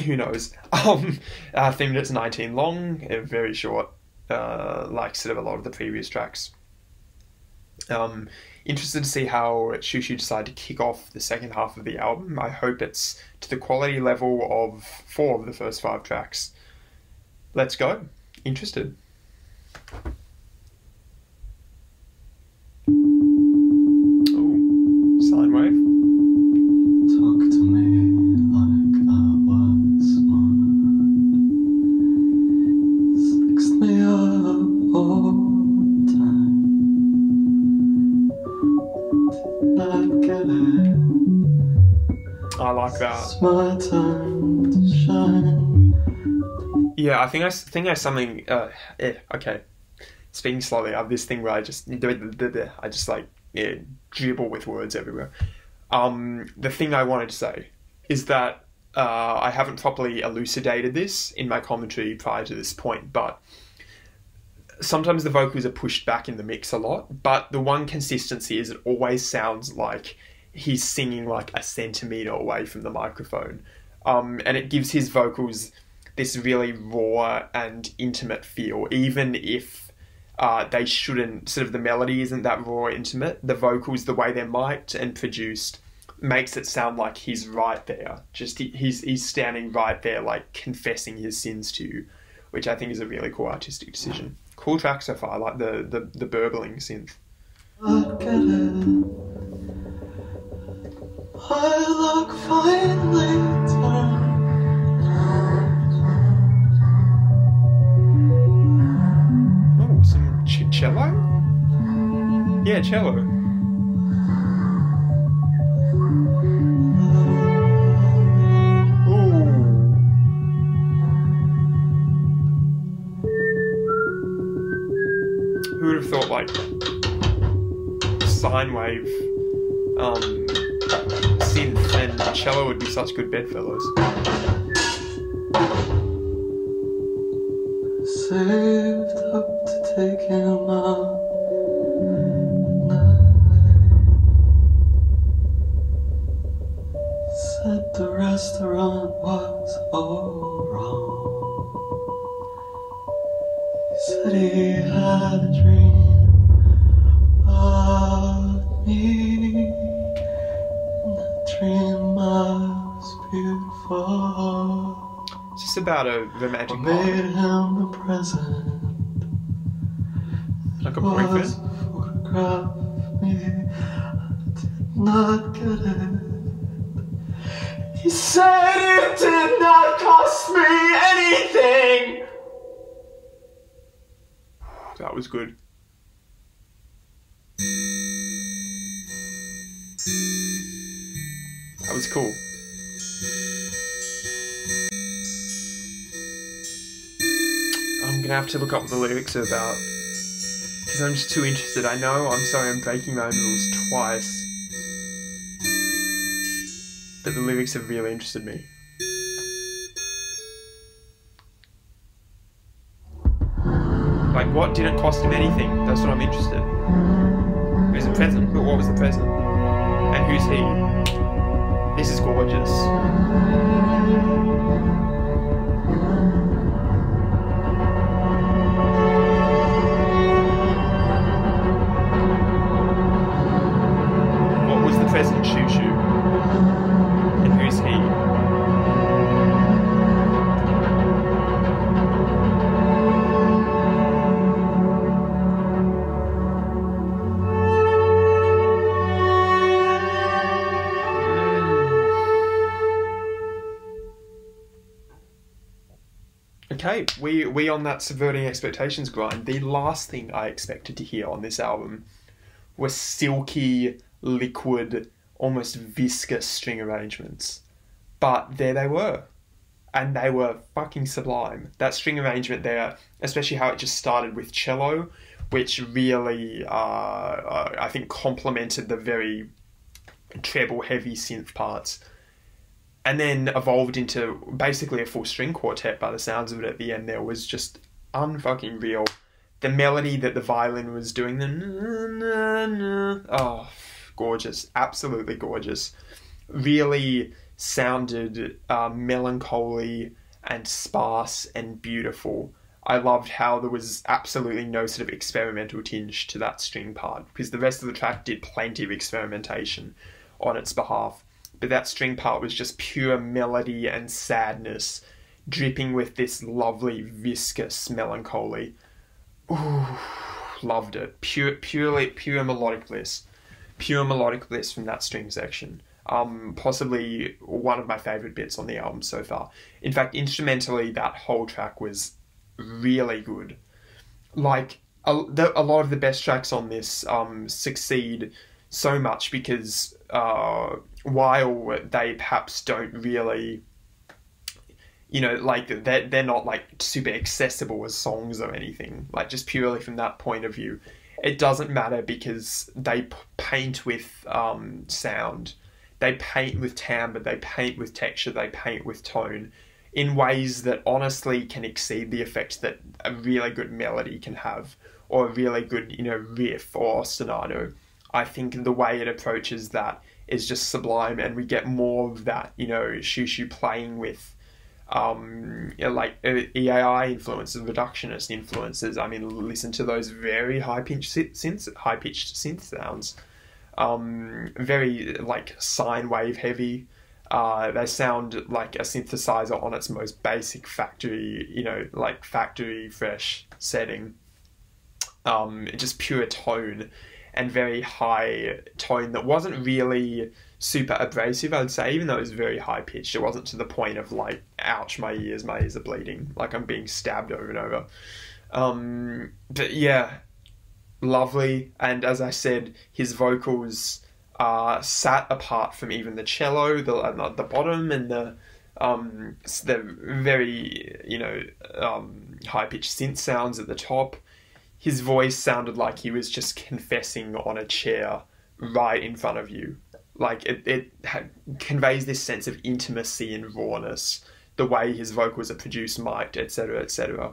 Who knows? Themed it's 19 long, very short, like sort of a lot of the previous tracks. Interested to see how Xiu Xiu decide to kick off the second half of the album. I hope it's to the quality level of 4 of the first 5 tracks. Let's go. Interested. Oh, sine wave. Talk to me like I was mine. Sex me up all the time. Not get it. I like that. It's my time to shine. Yeah, I think I something. Okay. Speaking slowly, I have this thing where I just like dribble with words everywhere. The thing I wanted to say is that I haven't properly elucidated this in my commentary prior to this point, but sometimes the vocals are pushed back in the mix a lot, but the one consistency is it always sounds like he's singing like a centimetre away from the microphone. And it gives his vocals this really raw and intimate feel, even if they shouldn't, sort of the melody isn't that raw or intimate. The vocals, the way they're mic'd and produced, makes it sound like he's right there. Just he's standing right there, like confessing his sins to you, which I think is a really cool artistic decision. Cool track so far. I like the burbling synth. I get it. I look finely turned. Oh, some cello? Yeah, cello. Who would have thought, like, sine wave, synth and cello would be such good bedfellows. Saved up to take him out at night. Said the restaurant was all wrong. He said he had a dream about me, and that dream was beautiful. It's just a about a romantic I made partner. him a present. Like a boyfriend? Photograph me. I did not get it. He said it did not cost me anything. That was good. That was cool. I'm gonna have to look up what the lyrics are about, because I'm just too interested. I know, I'm sorry, I'm breaking my own rules twice, but the lyrics have really interested me. Like, what didn't cost him anything? That's what I'm interested in. It was a present, but what was the present? And who's he? This is gorgeous. What was the present, Xiu Xiu? And who's he? Okay, we on that subverting expectations grind. The last thing I expected to hear on this album was silky, liquid, almost viscous string arrangements. But there they were. And they were fucking sublime. That string arrangement there, especially how it just started with cello, which really, I think, complemented the very treble-heavy synth parts. And then evolved into basically a full string quartet by the sounds of it at the end there, was just unfucking real. The melody that the violin was doing, oh, gorgeous. Absolutely gorgeous. Really sounded melancholy and sparse and beautiful. I loved how there was absolutely no sort of experimental tinge to that string part, because the rest of the track did plenty of experimentation on its behalf. But that string part was just pure melody and sadness, dripping with this lovely, viscous melancholy. Ooh, loved it. Pure melodic bliss. Pure melodic bliss from that string section. Possibly one of my favourite bits on the album so far. In fact, instrumentally, that whole track was really good. Like, a lot of the best tracks on this succeed so much because while they perhaps don't really, you know, like, they're not like super accessible as songs or anything, like just purely from that point of view, it doesn't matter because they paint with sound, they paint with timbre, they paint with texture, they paint with tone in ways that honestly can exceed the effect that a really good melody can have, or a really good, you know, riff or ostinato. I think the way it approaches that is just sublime, and we get more of that, you know, Xiu Xiu playing with like EAI influences, reductionist influences. I mean, listen to those very high-pitched synth sounds. Very like sine wave heavy. They sound like a synthesizer on its most basic factory, you know, like factory fresh setting. Just pure tone and very high tone that wasn't really super abrasive, I'd say, even though it was very high pitched. It wasn't to the point of like, ouch, my ears are bleeding, like I'm being stabbed over and over. But yeah, lovely. And as I said, his vocals sat apart from even the cello, the bottom, and the very, you know, high-pitched synth sounds at the top. His voice sounded like he was just confessing on a chair right in front of you. Like, it conveys this sense of intimacy and rawness, the way his vocals are produced, mic'd, etc.,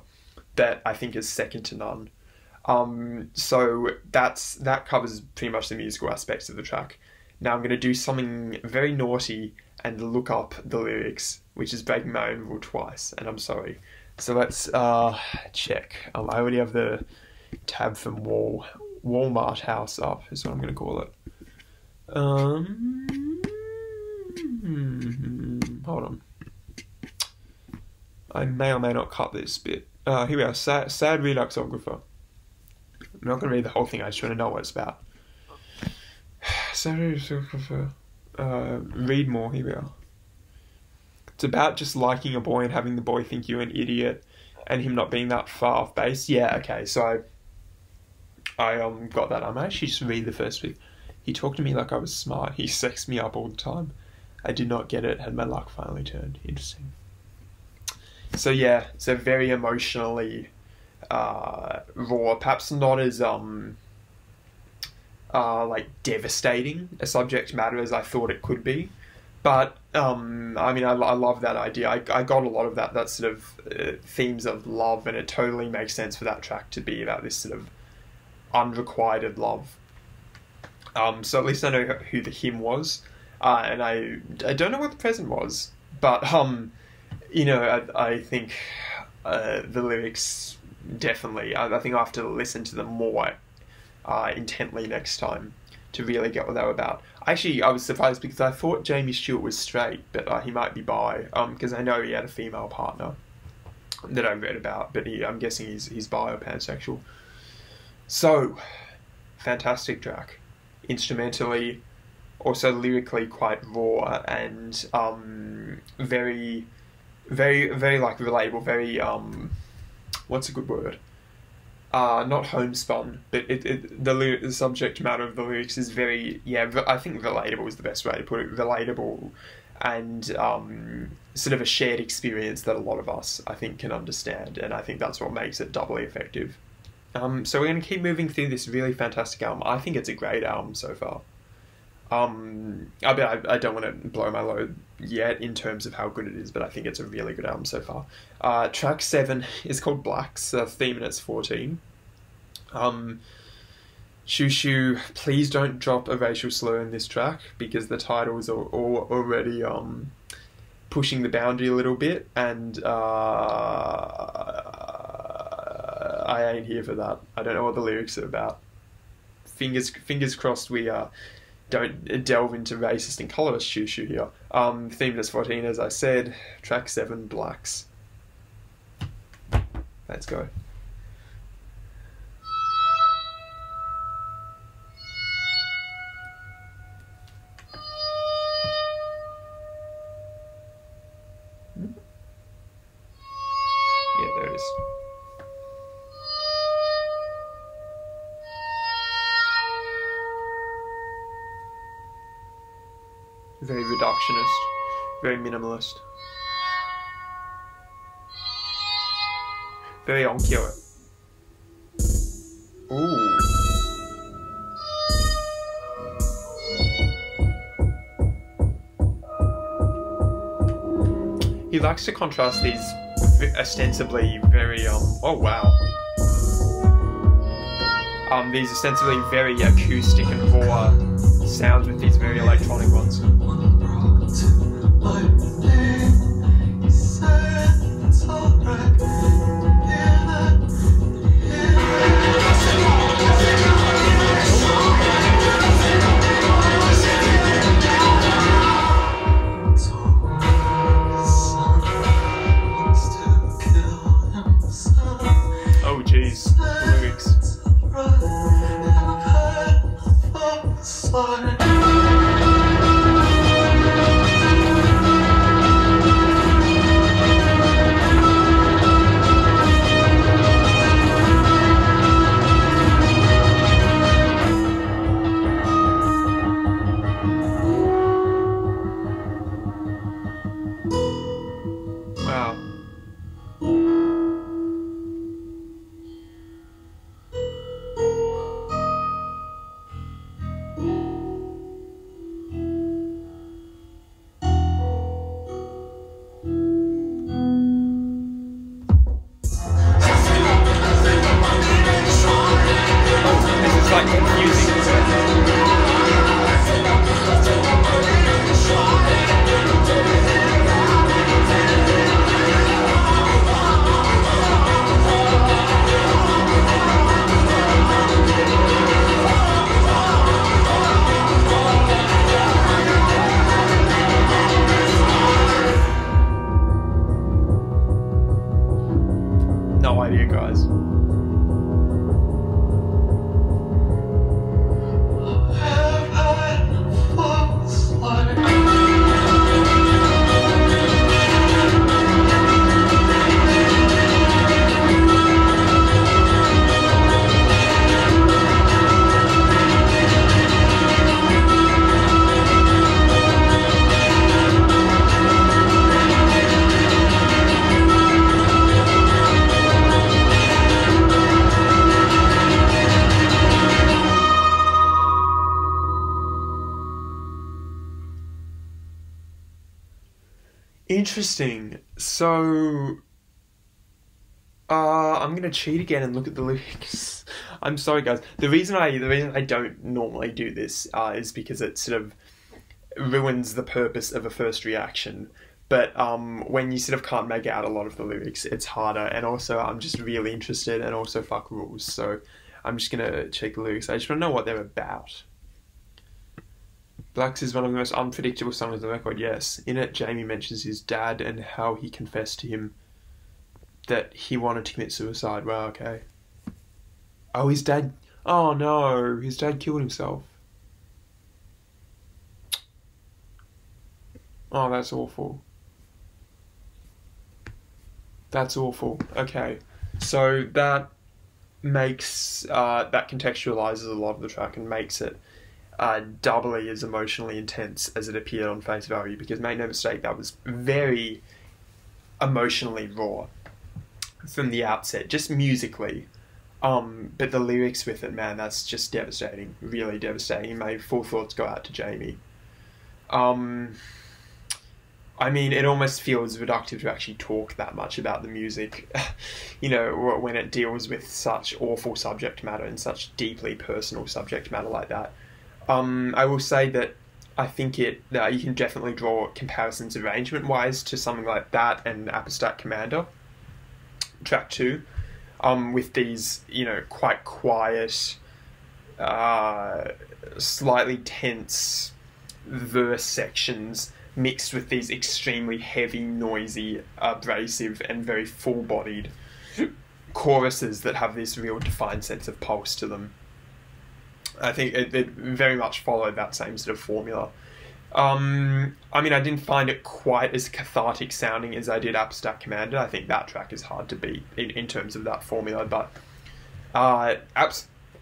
that I think is second to none. So that covers pretty much the musical aspects of the track. Now I'm going to do something very naughty and look up the lyrics, which is breaking my own rule twice, and I'm sorry. So let's check. I already have the tab from Walnut House up, is what I'm going to call it. Hold on. I may or may not cut this bit. Here we are. Sad Redux-O-Grapher. I'm not going to read the whole thing. I just want to know what it's about. Sad Redux-O-Grapher. Read more. Here we are. It's about just liking a boy and having the boy think you're an idiot, and him not being that far off base. Yeah. Okay. So I got that. I might actually just read the first bit. He talked to me like I was smart. He sexed me up all the time. I did not get it. Had my luck finally turned. Interesting. So yeah, so very emotionally raw. Perhaps not as like devastating a subject matter as I thought it could be, but I mean, I love that idea. I got a lot of that sort of themes of love, and it totally makes sense for that track to be about this sort of unrequited love. So at least I know who the him was, and I don't know what the present was, but you know, I think the lyrics definitely. I think I have to listen to them more intently next time to really get what they were about. Actually, I was surprised because I thought Jamie Stewart was straight, but he might be bi. Because I know he had a female partner that I read about, but I'm guessing he's bi or pansexual. So, fantastic track. Instrumentally, also lyrically quite raw and very, very, very like relatable. Very what's a good word? Not homespun, but the subject matter of the lyrics is very, I think relatable is the best way to put it. Relatable and sort of a shared experience that a lot of us, I think, can understand, and I think that's what makes it doubly effective. So we're going to keep moving through this really fantastic album. I think it's a great album so far. I don't want to blow my load yet in terms of how good it is, but I think it's a really good album so far. Track 7 is called Blacks, theme and it's 14. Xiu Xiu, please don't drop a racial slur in this track, because the title is already pushing the boundary a little bit, and I ain't here for that. I don't know what the lyrics are about. Fingers crossed we don't delve into racist and colourist Xiu Xiu here. Theme is 14, as I said. Track 7, Blacks. Let's go. Yeah, there it is. Very reductionist, very minimalist, very onkyo. Ooh. He likes to contrast these ostensibly very oh wow. These ostensibly very acoustic and raw sounds with these very electronic ones. Oh jeez, the lyrics. Wow. Interesting. So, I'm gonna cheat again and look at the lyrics. I'm sorry, guys. The reason I don't normally do this is because it sort of ruins the purpose of a first reaction. But when you sort of can't make out a lot of the lyrics, it's harder. And also, I'm just really interested, and also fuck rules. So I'm just gonna check the lyrics. I just want to know what they're about. Blacks is one of the most unpredictable songs on the record, yes. In it, Jamie mentions his dad and how he confessed to him that he wanted to commit suicide. Wow, okay. Oh, his dad... Oh, no. His dad killed himself. Oh, that's awful. That's awful. Okay. So that makes... that contextualizes a lot of the track and makes it doubly as emotionally intense as it appeared on face value, because make no mistake, that was very emotionally raw from the outset, just musically. But the lyrics with it, man, that's just devastating, really devastating. My full thoughts go out to Jamie. I mean, it almost feels reductive to actually talk that much about the music, you know, when it deals with such awful subject matter and such deeply personal subject matter like that. I will say that I think you can definitely draw comparisons arrangement-wise to something like that and Apistat Commander, track 2, with these, you know, quite quiet, slightly tense verse sections mixed with these extremely heavy, noisy, abrasive, and very full-bodied choruses that have this real defined sense of pulse to them. I think it very much followed that same sort of formula. I mean, I didn't find it quite as cathartic sounding as I did Apistat Commander. I think that track is hard to beat in terms of that formula, but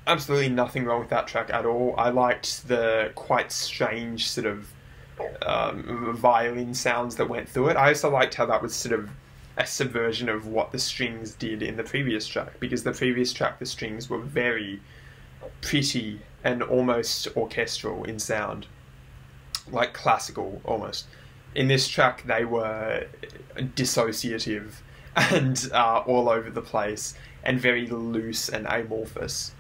absolutely nothing wrong with that track at all. I liked the quite strange sort of violin sounds that went through it. I also liked how that was sort of a subversion of what the strings did in the previous track, because the previous track, the strings were very pretty and almost orchestral in sound, like classical almost. In this track, they were dissociative and all over the place and very loose and amorphous.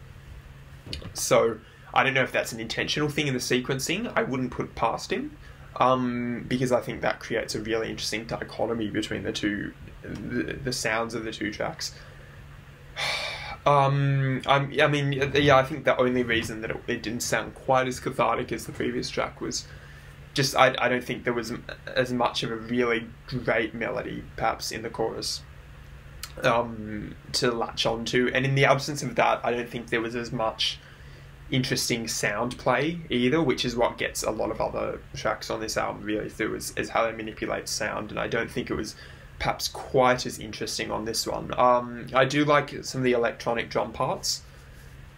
So I don't know if that's an intentional thing in the sequencing. I wouldn't put it past him, because I think that creates a really interesting dichotomy between the two, the sounds of the two tracks. I mean, yeah, I think the only reason that it didn't sound quite as cathartic as the previous track was just I don't think there was as much of a really great melody, perhaps, in the chorus to latch onto, and in the absence of that, I don't think there was as much interesting sound play either, which is what gets a lot of other tracks on this album really through, is how they manipulate sound, and I don't think it was perhaps quite as interesting on this one. I do like some of the electronic drum parts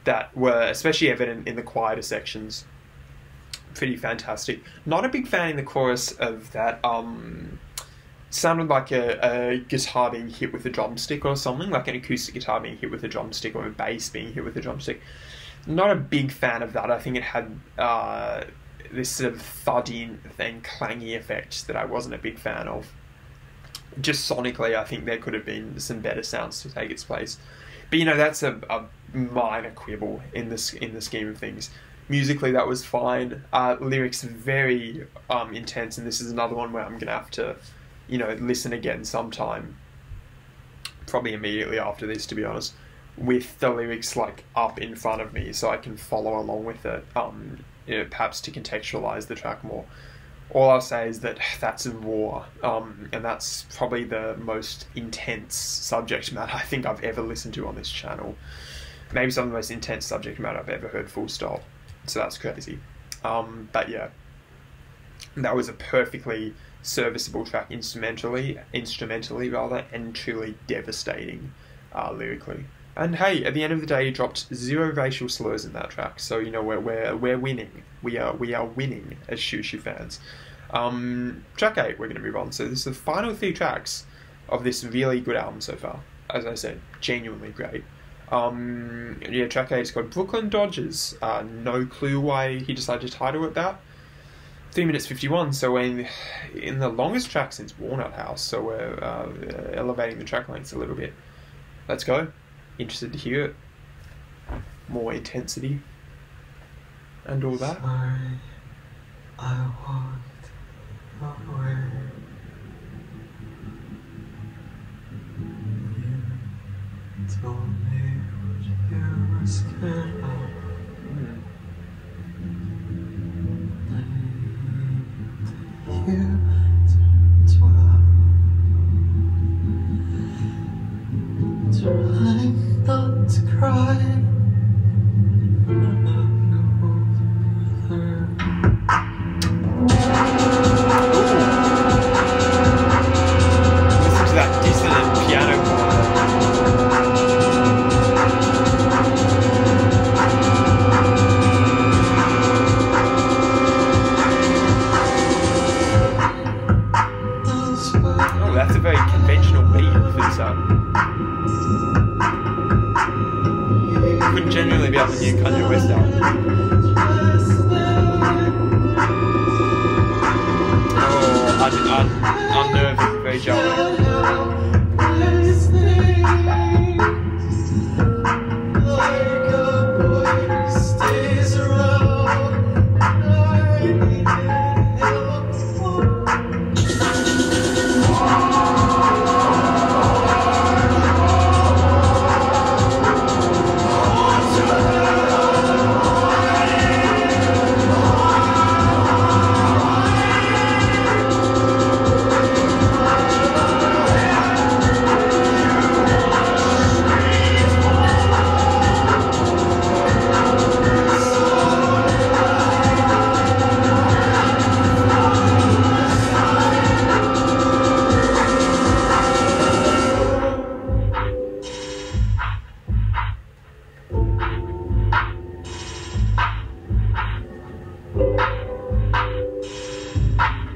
that were especially evident in the quieter sections. Pretty fantastic. Not a big fan in the chorus of that. Sounded like a guitar being hit with a drumstick or something, like an acoustic guitar being hit with a drumstick or a bass being hit with a drumstick. Not a big fan of that. I think it had this sort of thudding and clangy effect that I wasn't a big fan of. Just sonically, I think there could have been some better sounds to take its place. But, you know, that's a minor quibble in the scheme of things. Musically, that was fine. Lyrics very intense, and this is another one where I'm going to have to, you know, listen again sometime. Probably immediately after this, to be honest, with the lyrics, like, up in front of me so I can follow along with it, you know, perhaps to contextualize the track more. All I'll say is that that's raw, and that's probably the most intense subject matter I think I've ever listened to on this channel. Maybe some of the most intense subject matter I've ever heard, full stop. So that's crazy. But yeah, that was a perfectly serviceable track instrumentally rather, and truly devastating lyrically. And hey, at the end of the day, he dropped 0 racial slurs in that track, so you know we're winning. We are winning as Xiu Xiu fans. Track 8, we're going to move on. So this is the final 3 tracks of this really good album so far. As I said, genuinely great. Yeah, track 8 is called Brooklyn Dodgers. No clue why he decided to title it that. 3 minutes 51, so we're in the longest track since Walnut House, so we're elevating the track lengths a little bit. Let's go. Interested to hear it. More intensity and all that. Sorry, I walked away. You told me what you were scared of. You trying not to cry. Listen to that dissonant piano part. Oh, that's a very conventional beat for this album. Couldn't genuinely be on the new Kanye West album. Oh, unnerving, very jarring.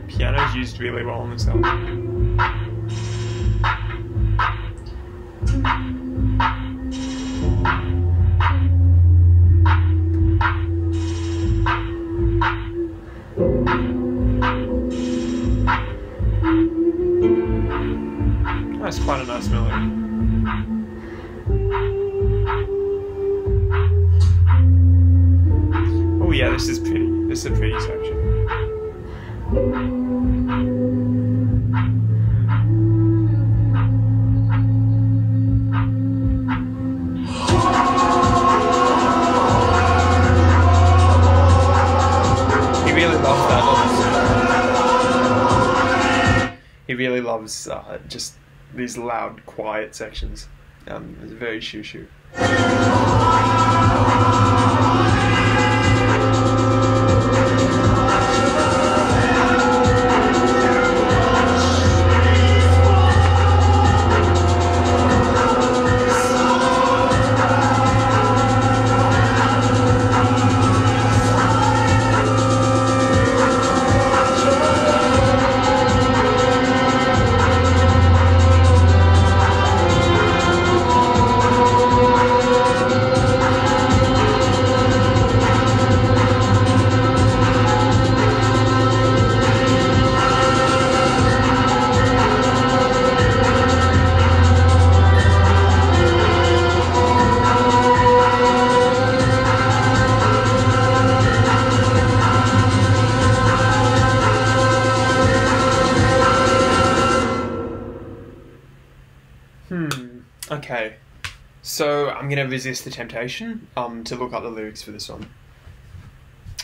Piano's used really well on this album. That's quite a nice melody. Oh yeah, this is pretty. This is a pretty section. He really loves that. He really loves just these loud, quiet sections. It's very Xiu Xiu. Okay, so I'm gonna resist the temptation to look up the lyrics for this one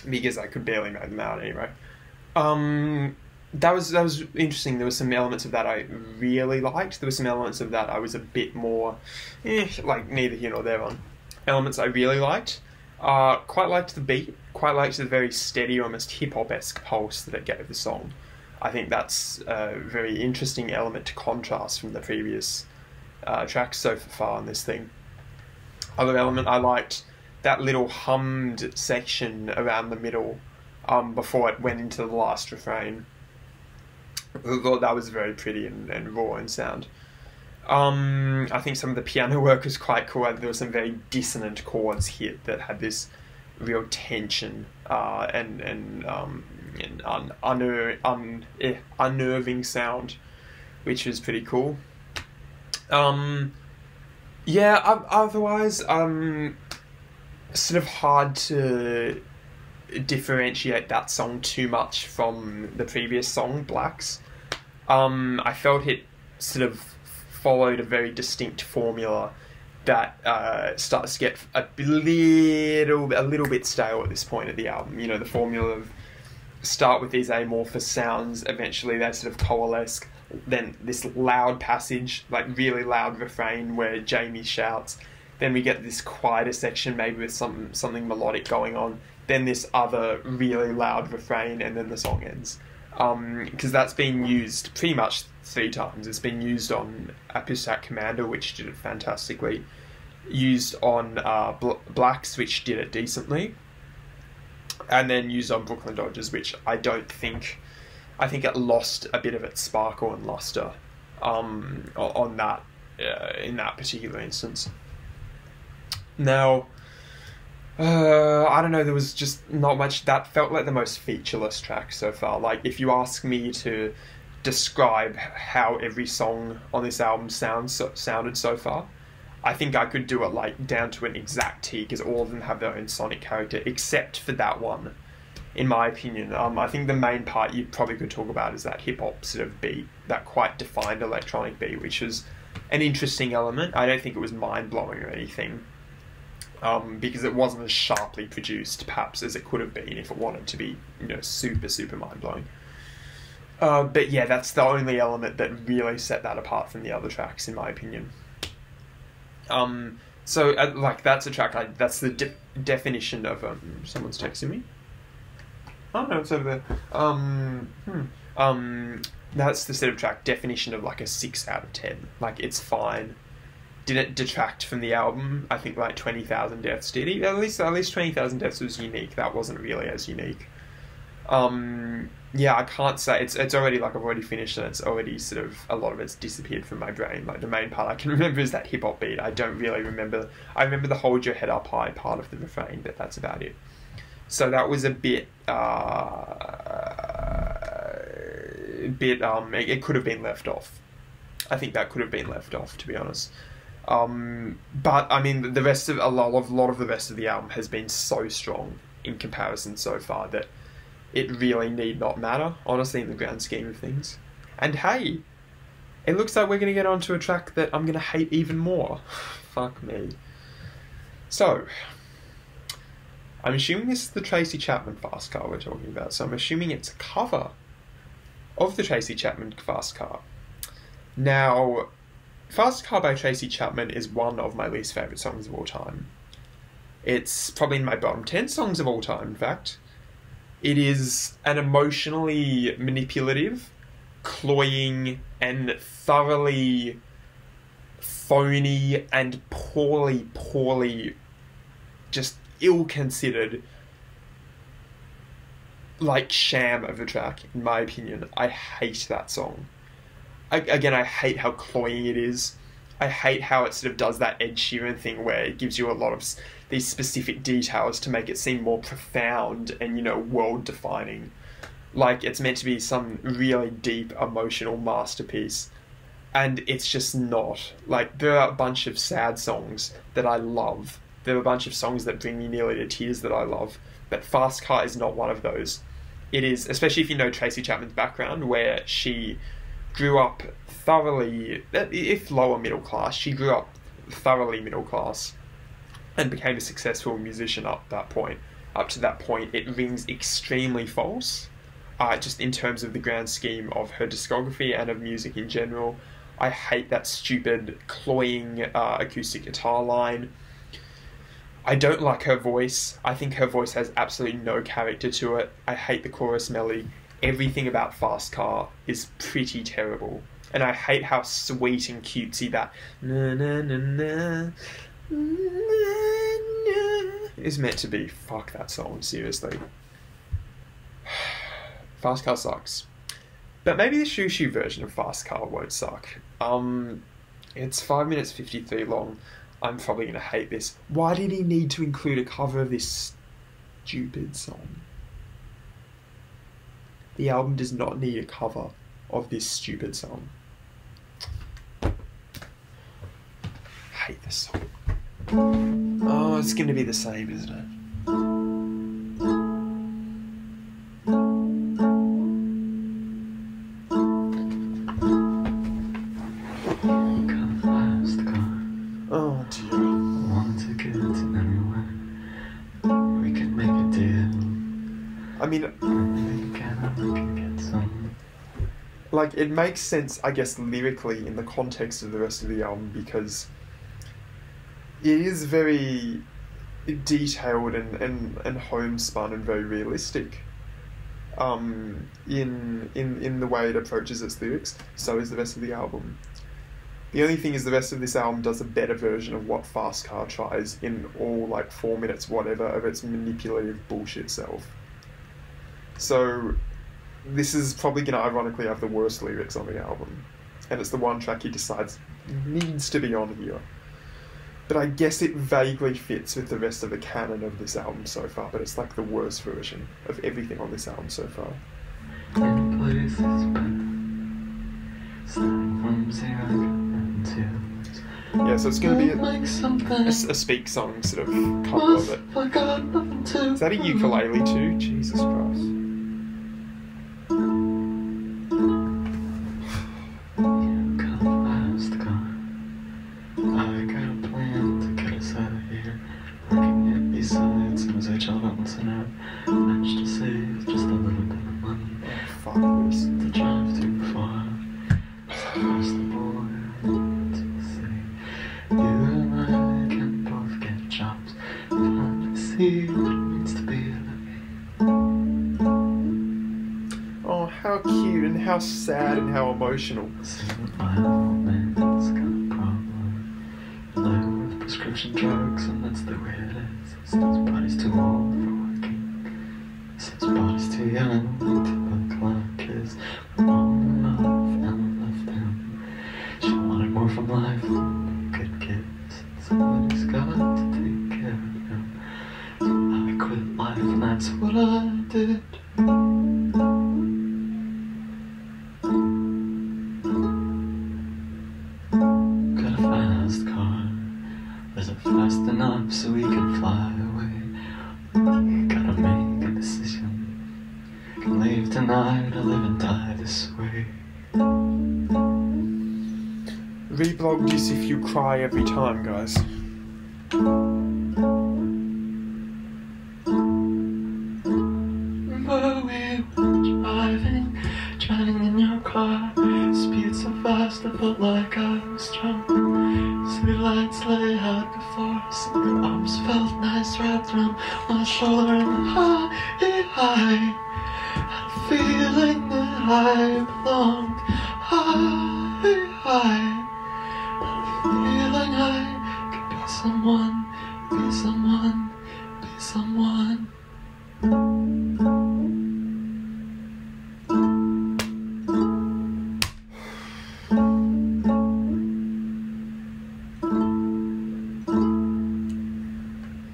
because I could barely make them out anyway. That was interesting. There were some elements of that I really liked. There were some elements of that I was a bit more like neither here nor there on. Elements I really liked. Quite liked the beat. Quite liked the very steady, almost hip-hop-esque pulse that it gave the song. I think that's a very interesting element to contrast from the previous tracks so far on this thing. Other element I liked, that little hummed section around the middle before it went into the last refrain. I thought that was very pretty and raw in sound. I think some of the piano work was quite cool. There were some very dissonant chords hit that had this real tension and unnerving sound, which was pretty cool. Yeah, otherwise, sort of hard to differentiate that song too much from the previous song, Blacks. I felt it sort of followed a very distinct formula that starts to get a little bit stale at this point of the album. You know, the formula of start with these amorphous sounds, eventually they sort of coalesce, then this loud passage, like really loud refrain where Jamie shouts, then we get this quieter section maybe with something melodic going on, then this other really loud refrain, and then the song ends. Because that's been used pretty much 3 times. It's been used on Apistat Commander, which did it fantastically, used on Blacks, which did it decently, and then used on Brooklyn Dodgers, which I think it lost a bit of its sparkle and luster on that in that particular instance. Now, I don't know, there was just not much. That felt like the most featureless track so far. Like, if you ask me to describe how every song on this album sounded so far, I think I could do it like down to an exact T, because all of them have their own sonic character, except for that one, in my opinion. I think the main part you probably could talk about is that hip-hop sort of beat, that quite defined electronic beat, which was an interesting element. I don't think it was mind-blowing or anything, because it wasn't as sharply produced, perhaps, as it could have been if it wanted to be, you know, super, super mind-blowing. But yeah, that's the only element that really set that apart from the other tracks, in my opinion. So, like, that's a track, that's the definition of, someone's texting me? Oh, no, it's over there. That's the sort of track definition of, like, a 6 out of 10. Like, it's fine. Did it detract from the album? I think, like, 20,000 Deaths did. At least 20,000 Deaths was unique. That wasn't really as unique. Yeah, I can't say, it's already, like, I've already finished and it's already sort of, a lot of it's disappeared from my brain. Like, the main part I can remember is that hip-hop beat. I don't really remember, I remember the hold your head up high part of the refrain, but that's about it. So that was a bit, it could have been left off. I think that could have been left off, to be honest. But, I mean, the rest of, a lot of the rest of the album has been so strong in comparison so far that it really need not matter, honestly, in the grand scheme of things. And hey, it looks like we're going to get onto a track that I'm going to hate even more. Fuck me. So, I'm assuming this is the Tracy Chapman Fast Car we're talking about, so I'm assuming it's a cover of the Tracy Chapman Fast Car. Now, Fast Car by Tracy Chapman is one of my least favourite songs of all time. It's probably in my bottom 10 songs of all time, in fact. It is an emotionally manipulative, cloying, and thoroughly phony and poorly, just ill-considered, like, sham of a track, in my opinion. I hate that song. Again, I hate how cloying it is. I hate how it sort of does that Ed Sheeran thing where it gives you a lot of these specific details to make it seem more profound and, you know, world-defining. Like, it's meant to be some really deep, emotional masterpiece. And it's just not. Like, there are a bunch of sad songs that I love. There are a bunch of songs that bring me nearly to tears that I love. But Fast Car is not one of those. It is, especially if you know Tracy Chapman's background, where she grew up thoroughly, if lower middle class, she grew up thoroughly middle class and became a successful musician up to that point. It rings extremely false, just in terms of the grand scheme of her discography and of music in general. I hate that stupid, cloying acoustic guitar line. I don't like her voice. I think her voice has absolutely no character to it. I hate the chorus melody. Everything about Fast Car is pretty terrible. And I hate how sweet and cutesy that na na na na is meant to be. Fuck that song, seriously. Fast Car sucks. But maybe the Xiu Xiu version of Fast Car won't suck. It's 5 minutes 53 long. I'm probably going to hate this. Why did he need to include a cover of this stupid song? The album does not need a cover of this stupid song. I hate this song. Oh, it's going to be the same, isn't it? Oh dear. Want to get anywhere. We can make a deal. I mean, We can get some. like, it makes sense, I guess, lyrically in the context of the rest of the album, because it is very detailed and homespun and very realistic in the way it approaches its lyrics. So is the rest of the album. The only thing is the rest of this album does a better version of what Fast Car tries in all, like, 4 minutes, whatever, of its manipulative bullshit self. So this is probably going to ironically have the worst lyrics on the album. And it's the one track he decides needs to be on here. But I guess it vaguely fits with the rest of the canon of this album so far, but it's like the worst version of everything on this album so far. In places better. Starting from 0 and 2. Yeah, so it's going to be Make something. a speak song sort of cover of it. I got nothing to Is that a ukulele too? Jesus Christ. You got a fast car. I got a plan to get us out of here. Working at B-sides and as I child out and out. Managed to save just a little bit of money Oh, fuck this. to drive too far. Across the border to the city. You and I can both get jobs. Finally see what it means to be living. Oh, how cute and how sad and how emotional. See that my old man's got a problem. Live with prescription drugs, and that's the way it is. Says his body's too old for working. Says his body's too young to look like his. Long enough and left him. She wanted more from life than good kids. Somebody's got to take care of him. So I quit life, and that's what I did. Got a fast car. Is it fast enough so we can fly away? You gotta make a decision. Can leave tonight or live and die this way. Reblog this if you cry every time, guys. Remember we were driving in your car. Speed so fast I felt like I was drunk. City lights lay out before us. Your arms felt nice wrapped around my shoulder, and I had a feeling that I belonged. I had a feeling I could be someone, be someone, be someone.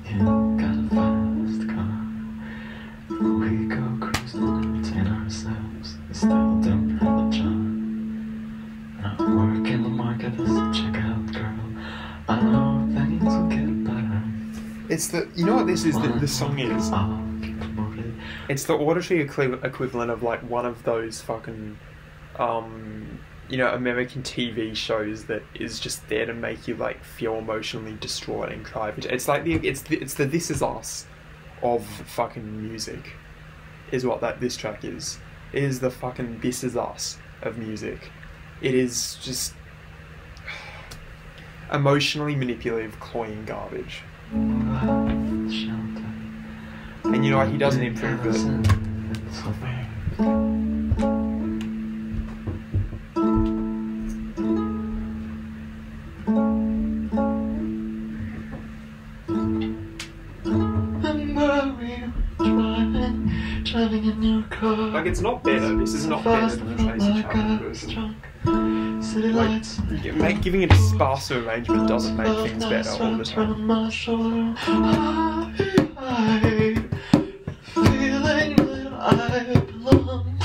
You got a fast car. We go cruising and entertain ourselves. We still don't have a job. And I work in the market as a checkout girl. I know things will get better. It's the, you know what this is, the song is? I'll keep promoted. It's the auditory equivalent of, like, one of those fucking, you know, American TV shows that is just there to make you, like, feel emotionally distraught and cry. It's like it's the This Is Us of fucking music, is what this track is. It is the fucking This Is Us of music. It is just emotionally manipulative, cloying garbage. And you know what, he doesn't improve it. Driving in your car. Like, it's not better. This is not better than the Tracy Chapman version. City lights. Like, giving it a sparser arrangement doesn't make things better all the time. My shoulder. I feeling that I belong.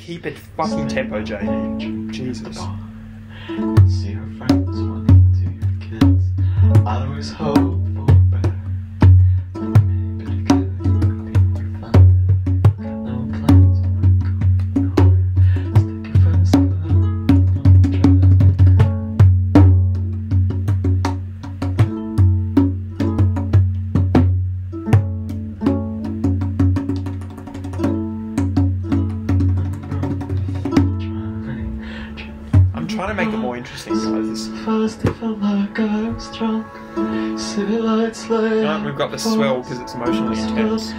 keep it fucking tempo, JD. Jesus. See your friends wanting to your kids. I always hope for better. Maybe together we could be more funded. Got no plans, we're going nowhere. Stick your first gun on the Trying to make it more interesting, guys. First it felt like I was drunk. City lights lay. Right, we've got the swell because it's emotionally intense.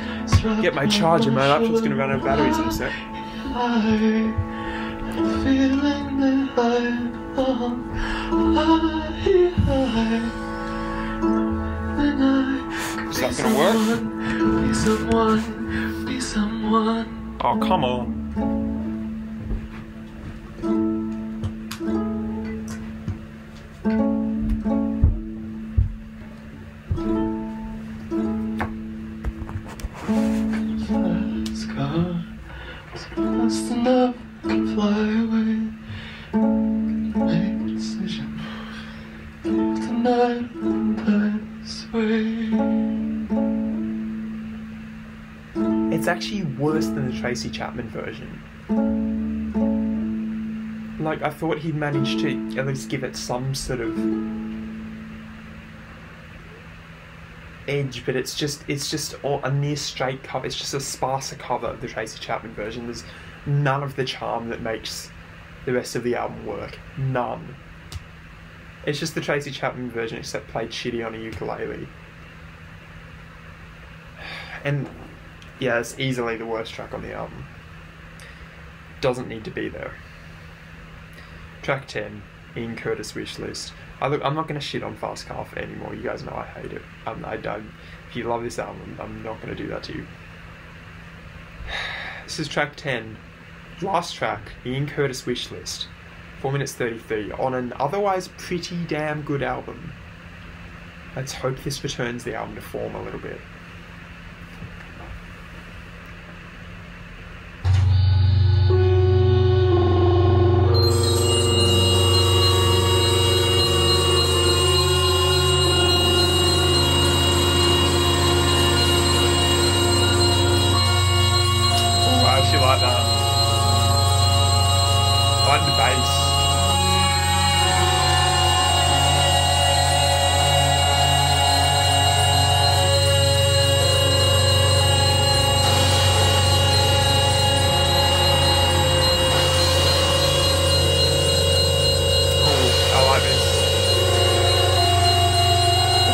Get my charger, my laptop's gonna run out of batteries in a sec. Feeling that I belong. Is that gonna work? Be someone, be someone. Oh, come on. Fast enough, can fly away. Make a decision. Leave tonight and this way. It's actually worse than the Tracy Chapman version. Like, I thought he'd managed to at least give it some sort of edge, but it's just a near straight cover. It's just a sparser cover of the Tracy Chapman version. There's none of the charm that makes the rest of the album work. None. It's just the Tracy Chapman version, except played shitty on a ukulele. And yeah, it's easily the worst track on the album. Doesn't need to be there. Track 10, in Curtis Wishlist. I'm not going to shit on Fast Car anymore. You guys know I hate it. If you love this album, I'm not going to do that to you. This is track 10. Last track, in Curtis Wishlist. 4 minutes 33, on an otherwise pretty damn good album. Let's hope this returns the album to form a little bit.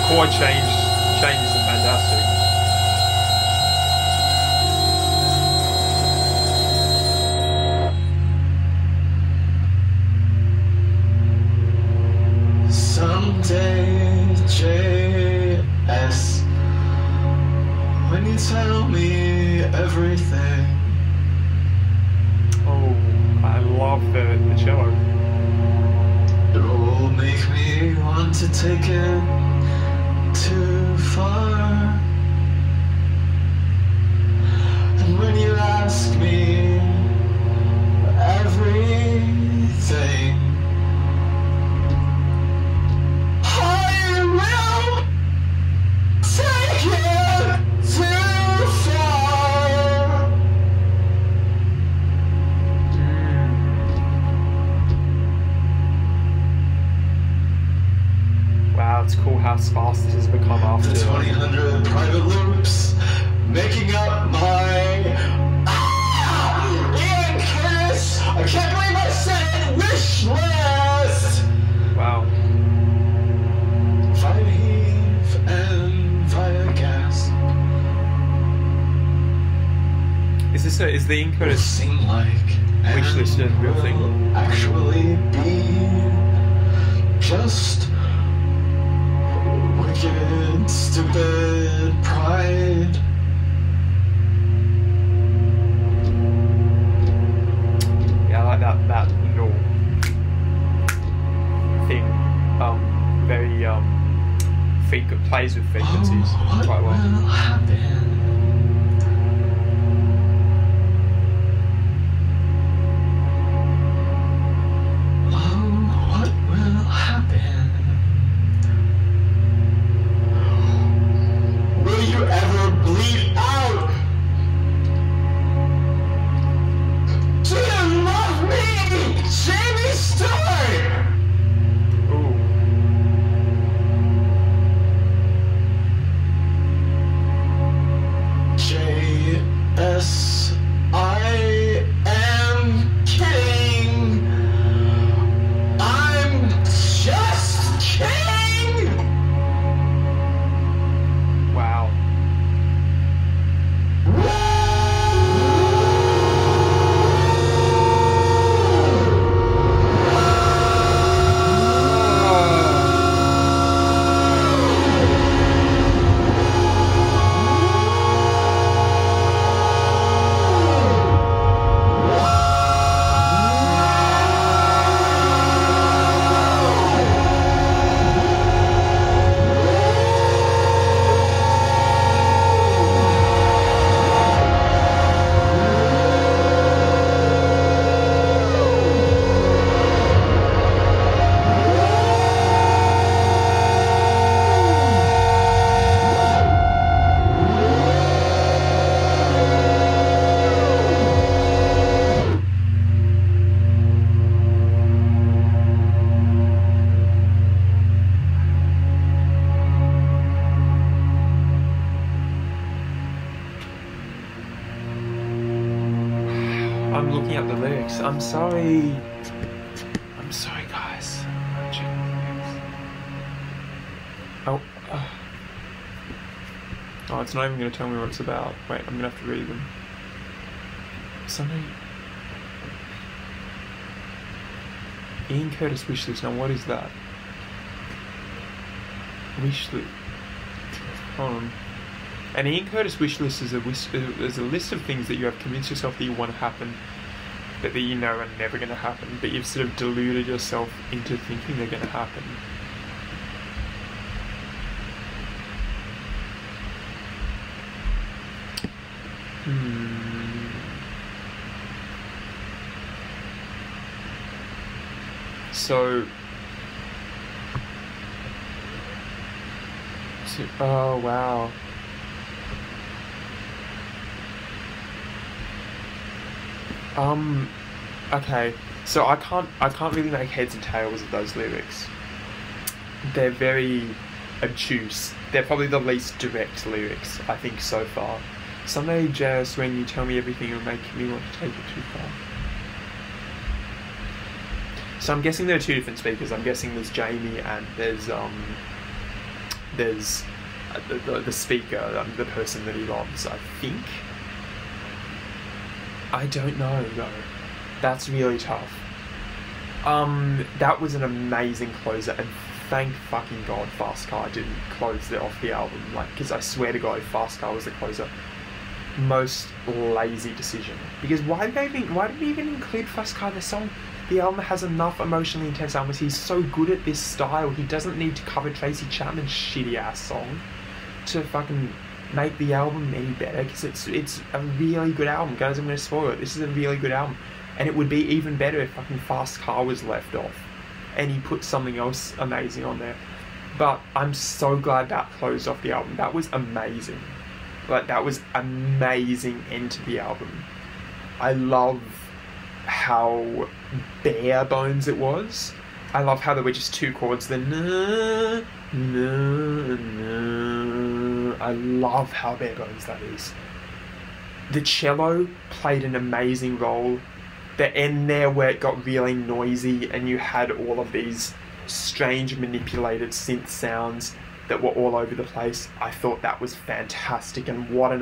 Chord changes are fantastic. Someday, JS, when you tell me everything. Oh, I love the cello. It will make me want to take it too far. And when you ask me everything, I will take it too far. Wow, it's cool how sparse this has become after. The 2000 private loops making up my Ian Curtis. I can't believe I said wish list. Wow. Via heave and via gas. Is the Ian Curtis Seem like Wishlist a real thing? Actually be just wicked, stupid pride. Yeah, I like that little thing. Very plays with frequencies What quite well. will happen? checking out the lyrics. I'm sorry. I'm sorry, guys. I'm checking the lyrics. Oh, it's not even going to tell me what it's about. Wait, I'm going to have to read them. Something... Ian Curtis Wishlist. Now, what is that? Wishlist. Hold on. An Ian Curtis wishlist is a list of things that you have convinced yourself that you want to happen, but that you know are never going to happen, but you've sort of deluded yourself into thinking they're going to happen. So, oh wow. Okay, so I can't really make heads and tails of those lyrics. They're very obtuse. They're probably the least direct lyrics, I think, so far. Someday, just when you tell me everything, it'll make me want to take it too far. So I'm guessing there are two different speakers. I'm guessing there's Jamie and there's the speaker, the person that he loves, I think. I don't know though. That's really tough. That was an amazing closer, and thank fucking God Fast Car didn't close it off the album. Like, because I swear to God, if Fast Car was the closer, most lazy decision. Because why did they even include Fast Car in the song? The album has enough emotionally intense elements. He's so good at this style. He doesn't need to cover Tracy Chapman's shitty ass song to fucking make the album any better, because it's a really good album. Guys, I'm going to spoil it. This is a really good album, and it would be even better if fucking Fast Car was left off and he put something else amazing on there. But I'm so glad that closed off the album. That was amazing. Like, that was amazing end to the album. I love how bare bones it was. I love how there were just two chords, the na, na, na. I love how bare bones that is. The cello played an amazing role. The end there where it got really noisy and you had all of these strange manipulated synth sounds that were all over the place, I thought that was fantastic, and what a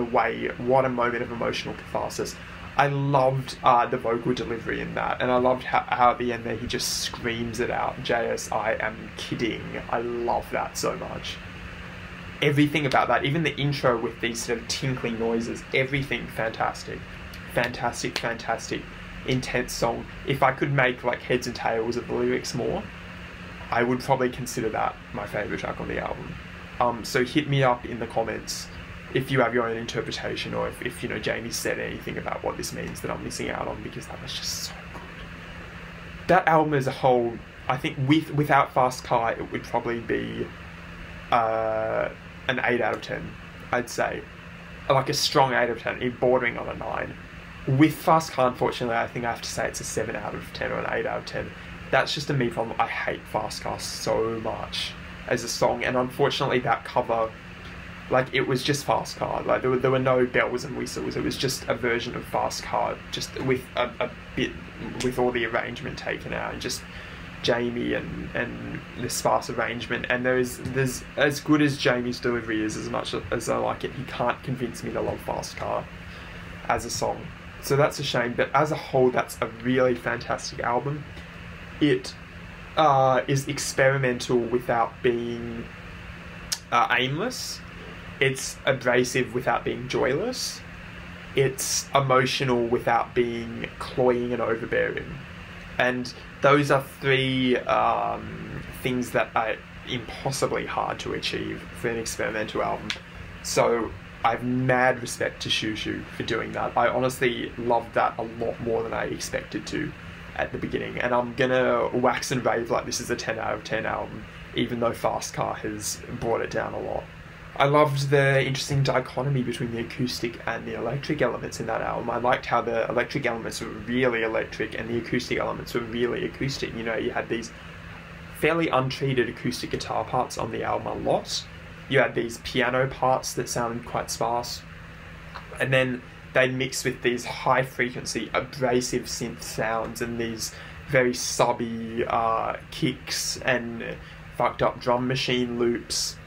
moment of emotional catharsis. I loved the vocal delivery in that, and I loved how at the end there he just screams it out, JS, I am kidding. I love that so much. Everything about that, even the intro with these sort of tinkling noises, everything fantastic. Fantastic, fantastic, intense song. If I could make like heads and tails of the lyrics more, I would probably consider that my favourite track on the album. So hit me up in the comments if you have your own interpretation, or if you know, Jamie said anything about what this means that I'm missing out on, because that was just so good. That album as a whole, I think without Fast Car, it would probably be an 8 out of 10, I'd say. Like a strong 8 out of 10, bordering on a 9. With Fast Car, unfortunately, I think I have to say it's a 7 out of 10 or an 8 out of 10. That's just a me problem. I hate Fast Car so much as a song, and unfortunately that cover, like, it was just Fast Car. Like, there were no bells and whistles. It was just a version of Fast Car, just with a bit, with all the arrangement taken out, and just Jamie and the sparse arrangement. And there's as good as Jamie's delivery is, as much as I like it, he can't convince me to love Fast Car as a song. So that's a shame. But as a whole, that's a really fantastic album. It is experimental without being aimless. It's abrasive without being joyless. It's emotional without being cloying and overbearing. And those are three things that are impossibly hard to achieve for an experimental album. So I have mad respect to Xiu Xiu for doing that. I honestly loved that a lot more than I expected to at the beginning. And I'm gonna wax and rave like this is a 10 out of 10 album, even though Fast Car has brought it down a lot. I loved the interesting dichotomy between the acoustic and the electric elements in that album. I liked how the electric elements were really electric and the acoustic elements were really acoustic. You know, you had these fairly untreated acoustic guitar parts on the album a lot. You had these piano parts that sounded quite sparse. And then they'd mix with these high frequency abrasive synth sounds and these very subby kicks and fucked up drum machine loops,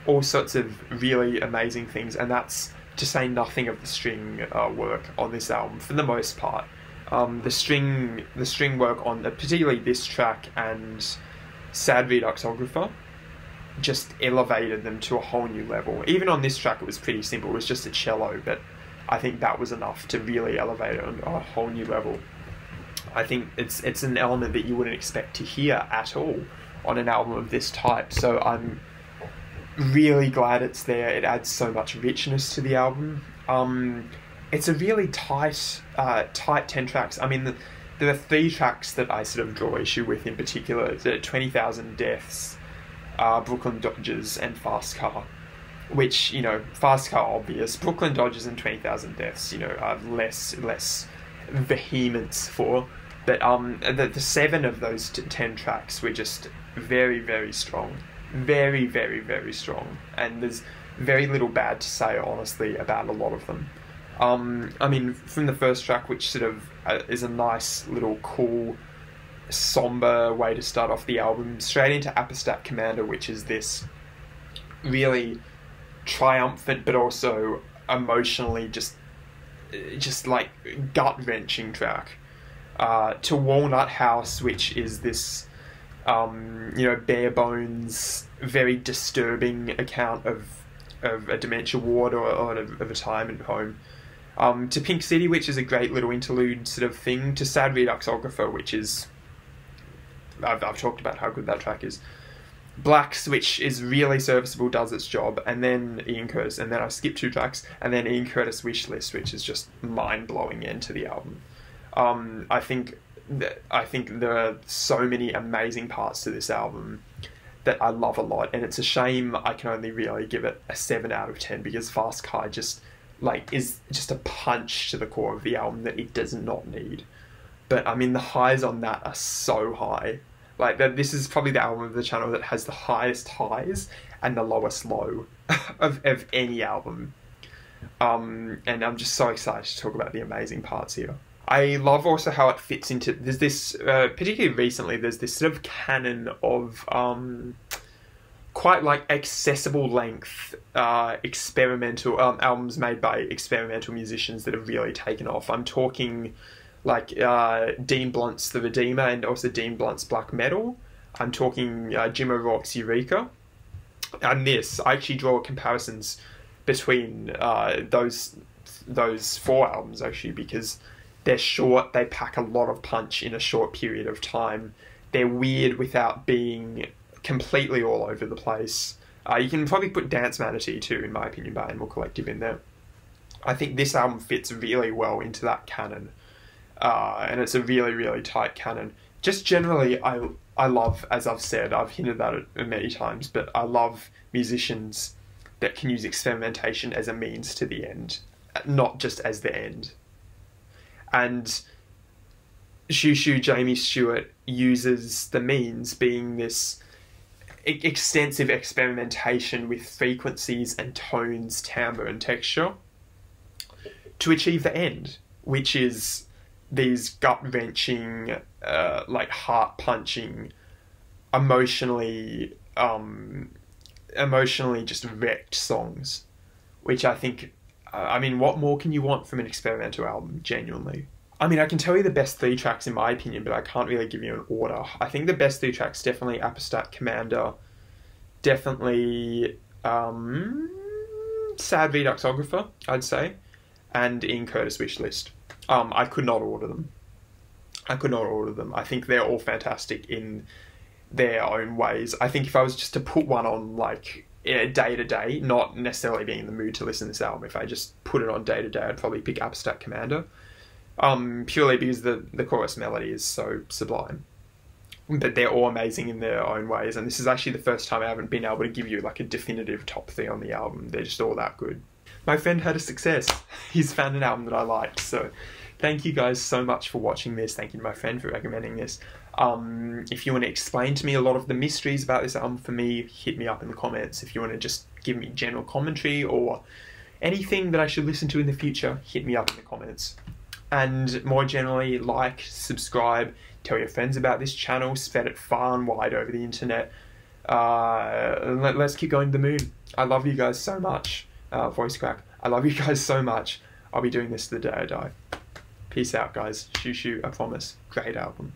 all sorts of really amazing things, and that's to say nothing of the string work on this album for the most part. The string work on particularly this track and Sad Redux-O-Grapher just elevated them to a whole new level. Even on this track it was pretty simple, it was just a cello, but I think that was enough to really elevate it on a whole new level. I think it's an element that you wouldn't expect to hear at all on an album of this type, so I'm really glad it's there. It adds so much richness to the album. It's a really tight 10 tracks. I mean, there are 3 tracks that I sort of draw issue with in particular. The 20,000 Deaths, Brooklyn Dodgers, and Fast Car. Which, you know, Fast Car obvious. Brooklyn Dodgers and 20,000 Deaths, you know, are less vehemence for. But the 7 of those 10 tracks were just very, very strong. Very, very, very strong. And there's very little bad to say, honestly, about a lot of them. I mean, from the first track, which sort of is a nice little cool, somber way to start off the album, straight into Apistat Commander, which is this really triumphant but also emotionally just like gut-wrenching track, to Walnut House, which is this you know, bare bones, very disturbing account of a dementia ward or of a retirement home, to Pink City, which is a great little interlude sort of thing, to Sad Redux-O-Grapher, which is, I've talked about how good that track is, Blacks, which is really serviceable, does its job, and then Ian Curtis, and then I skipped 2 tracks, and then Ian Curtis Wishlist, which is just mind-blowing end to the album. I think there are so many amazing parts to this album that I love a lot, and it's a shame I can only really give it a 7 out of 10 because Fast Car just is just a punch to the core of the album that it does not need. But I mean, the highs on that are so high. Like, this is probably the album of the channel that has the highest highs and the lowest low of any album. And I'm just so excited to talk about the amazing parts here. I love also how it fits into, there's this, particularly recently, there's this sort of canon of quite like accessible length experimental albums made by experimental musicians that have really taken off. I'm talking like Dean Blunt's The Redeemer and also Dean Blunt's Black Metal. I'm talking Jim O'Rourke's Eureka. And this, I actually draw comparisons between those 4 albums actually, because they're short, they pack a lot of punch in a short period of time. They're weird without being completely all over the place. You can probably put Dance Manatee too, in my opinion, by Animal Collective in there. I think this album fits really well into that canon. And it's a really, really tight canon. Just generally, I love, as I've said, I've hinted at it many times, but I love musicians that can use experimentation as a means to the end, not just as the end. And Xiu Xiu, Jamie Stewart, uses the means being this extensive experimentation with frequencies and tones, timbre and texture to achieve the end, which is these gut-wrenching, like heart-punching, emotionally just wrecked songs, which I think, I mean, what more can you want from an experimental album, genuinely? I mean, I can tell you the best 3 tracks in my opinion, but I can't really give you an order. I think the best 3 tracks, definitely Apistat Commander, definitely Sad Redux-O-Grapher, I'd say, and Ian Curtis Wishlist. I could not order them. I think they're all fantastic in their own ways. I think if I was just to put one on, like, day to day, not necessarily being in the mood to listen to this album, if I just put it on day to day, I'd probably pick Apistat Commander. Purely because the chorus melody is so sublime. But they're all amazing in their own ways, and this is actually the first time I haven't been able to give you like a definitive top 3 on the album. They're just all that good. My friend had a success. He's found an album that I liked, so thank you guys so much for watching this. Thank you to my friend for recommending this. If you want to explain to me a lot of the mysteries about this album for me, hit me up in the comments. If you want to just give me general commentary or anything that I should listen to in the future, hit me up in the comments. And more generally, like, subscribe, tell your friends about this channel, spread it far and wide over the internet. Let's keep going to the moon. I love you guys so much. Voice crack. I love you guys so much. I'll be doing this to the day I die. Peace out, guys. Xiu Xiu, I promise. Great album.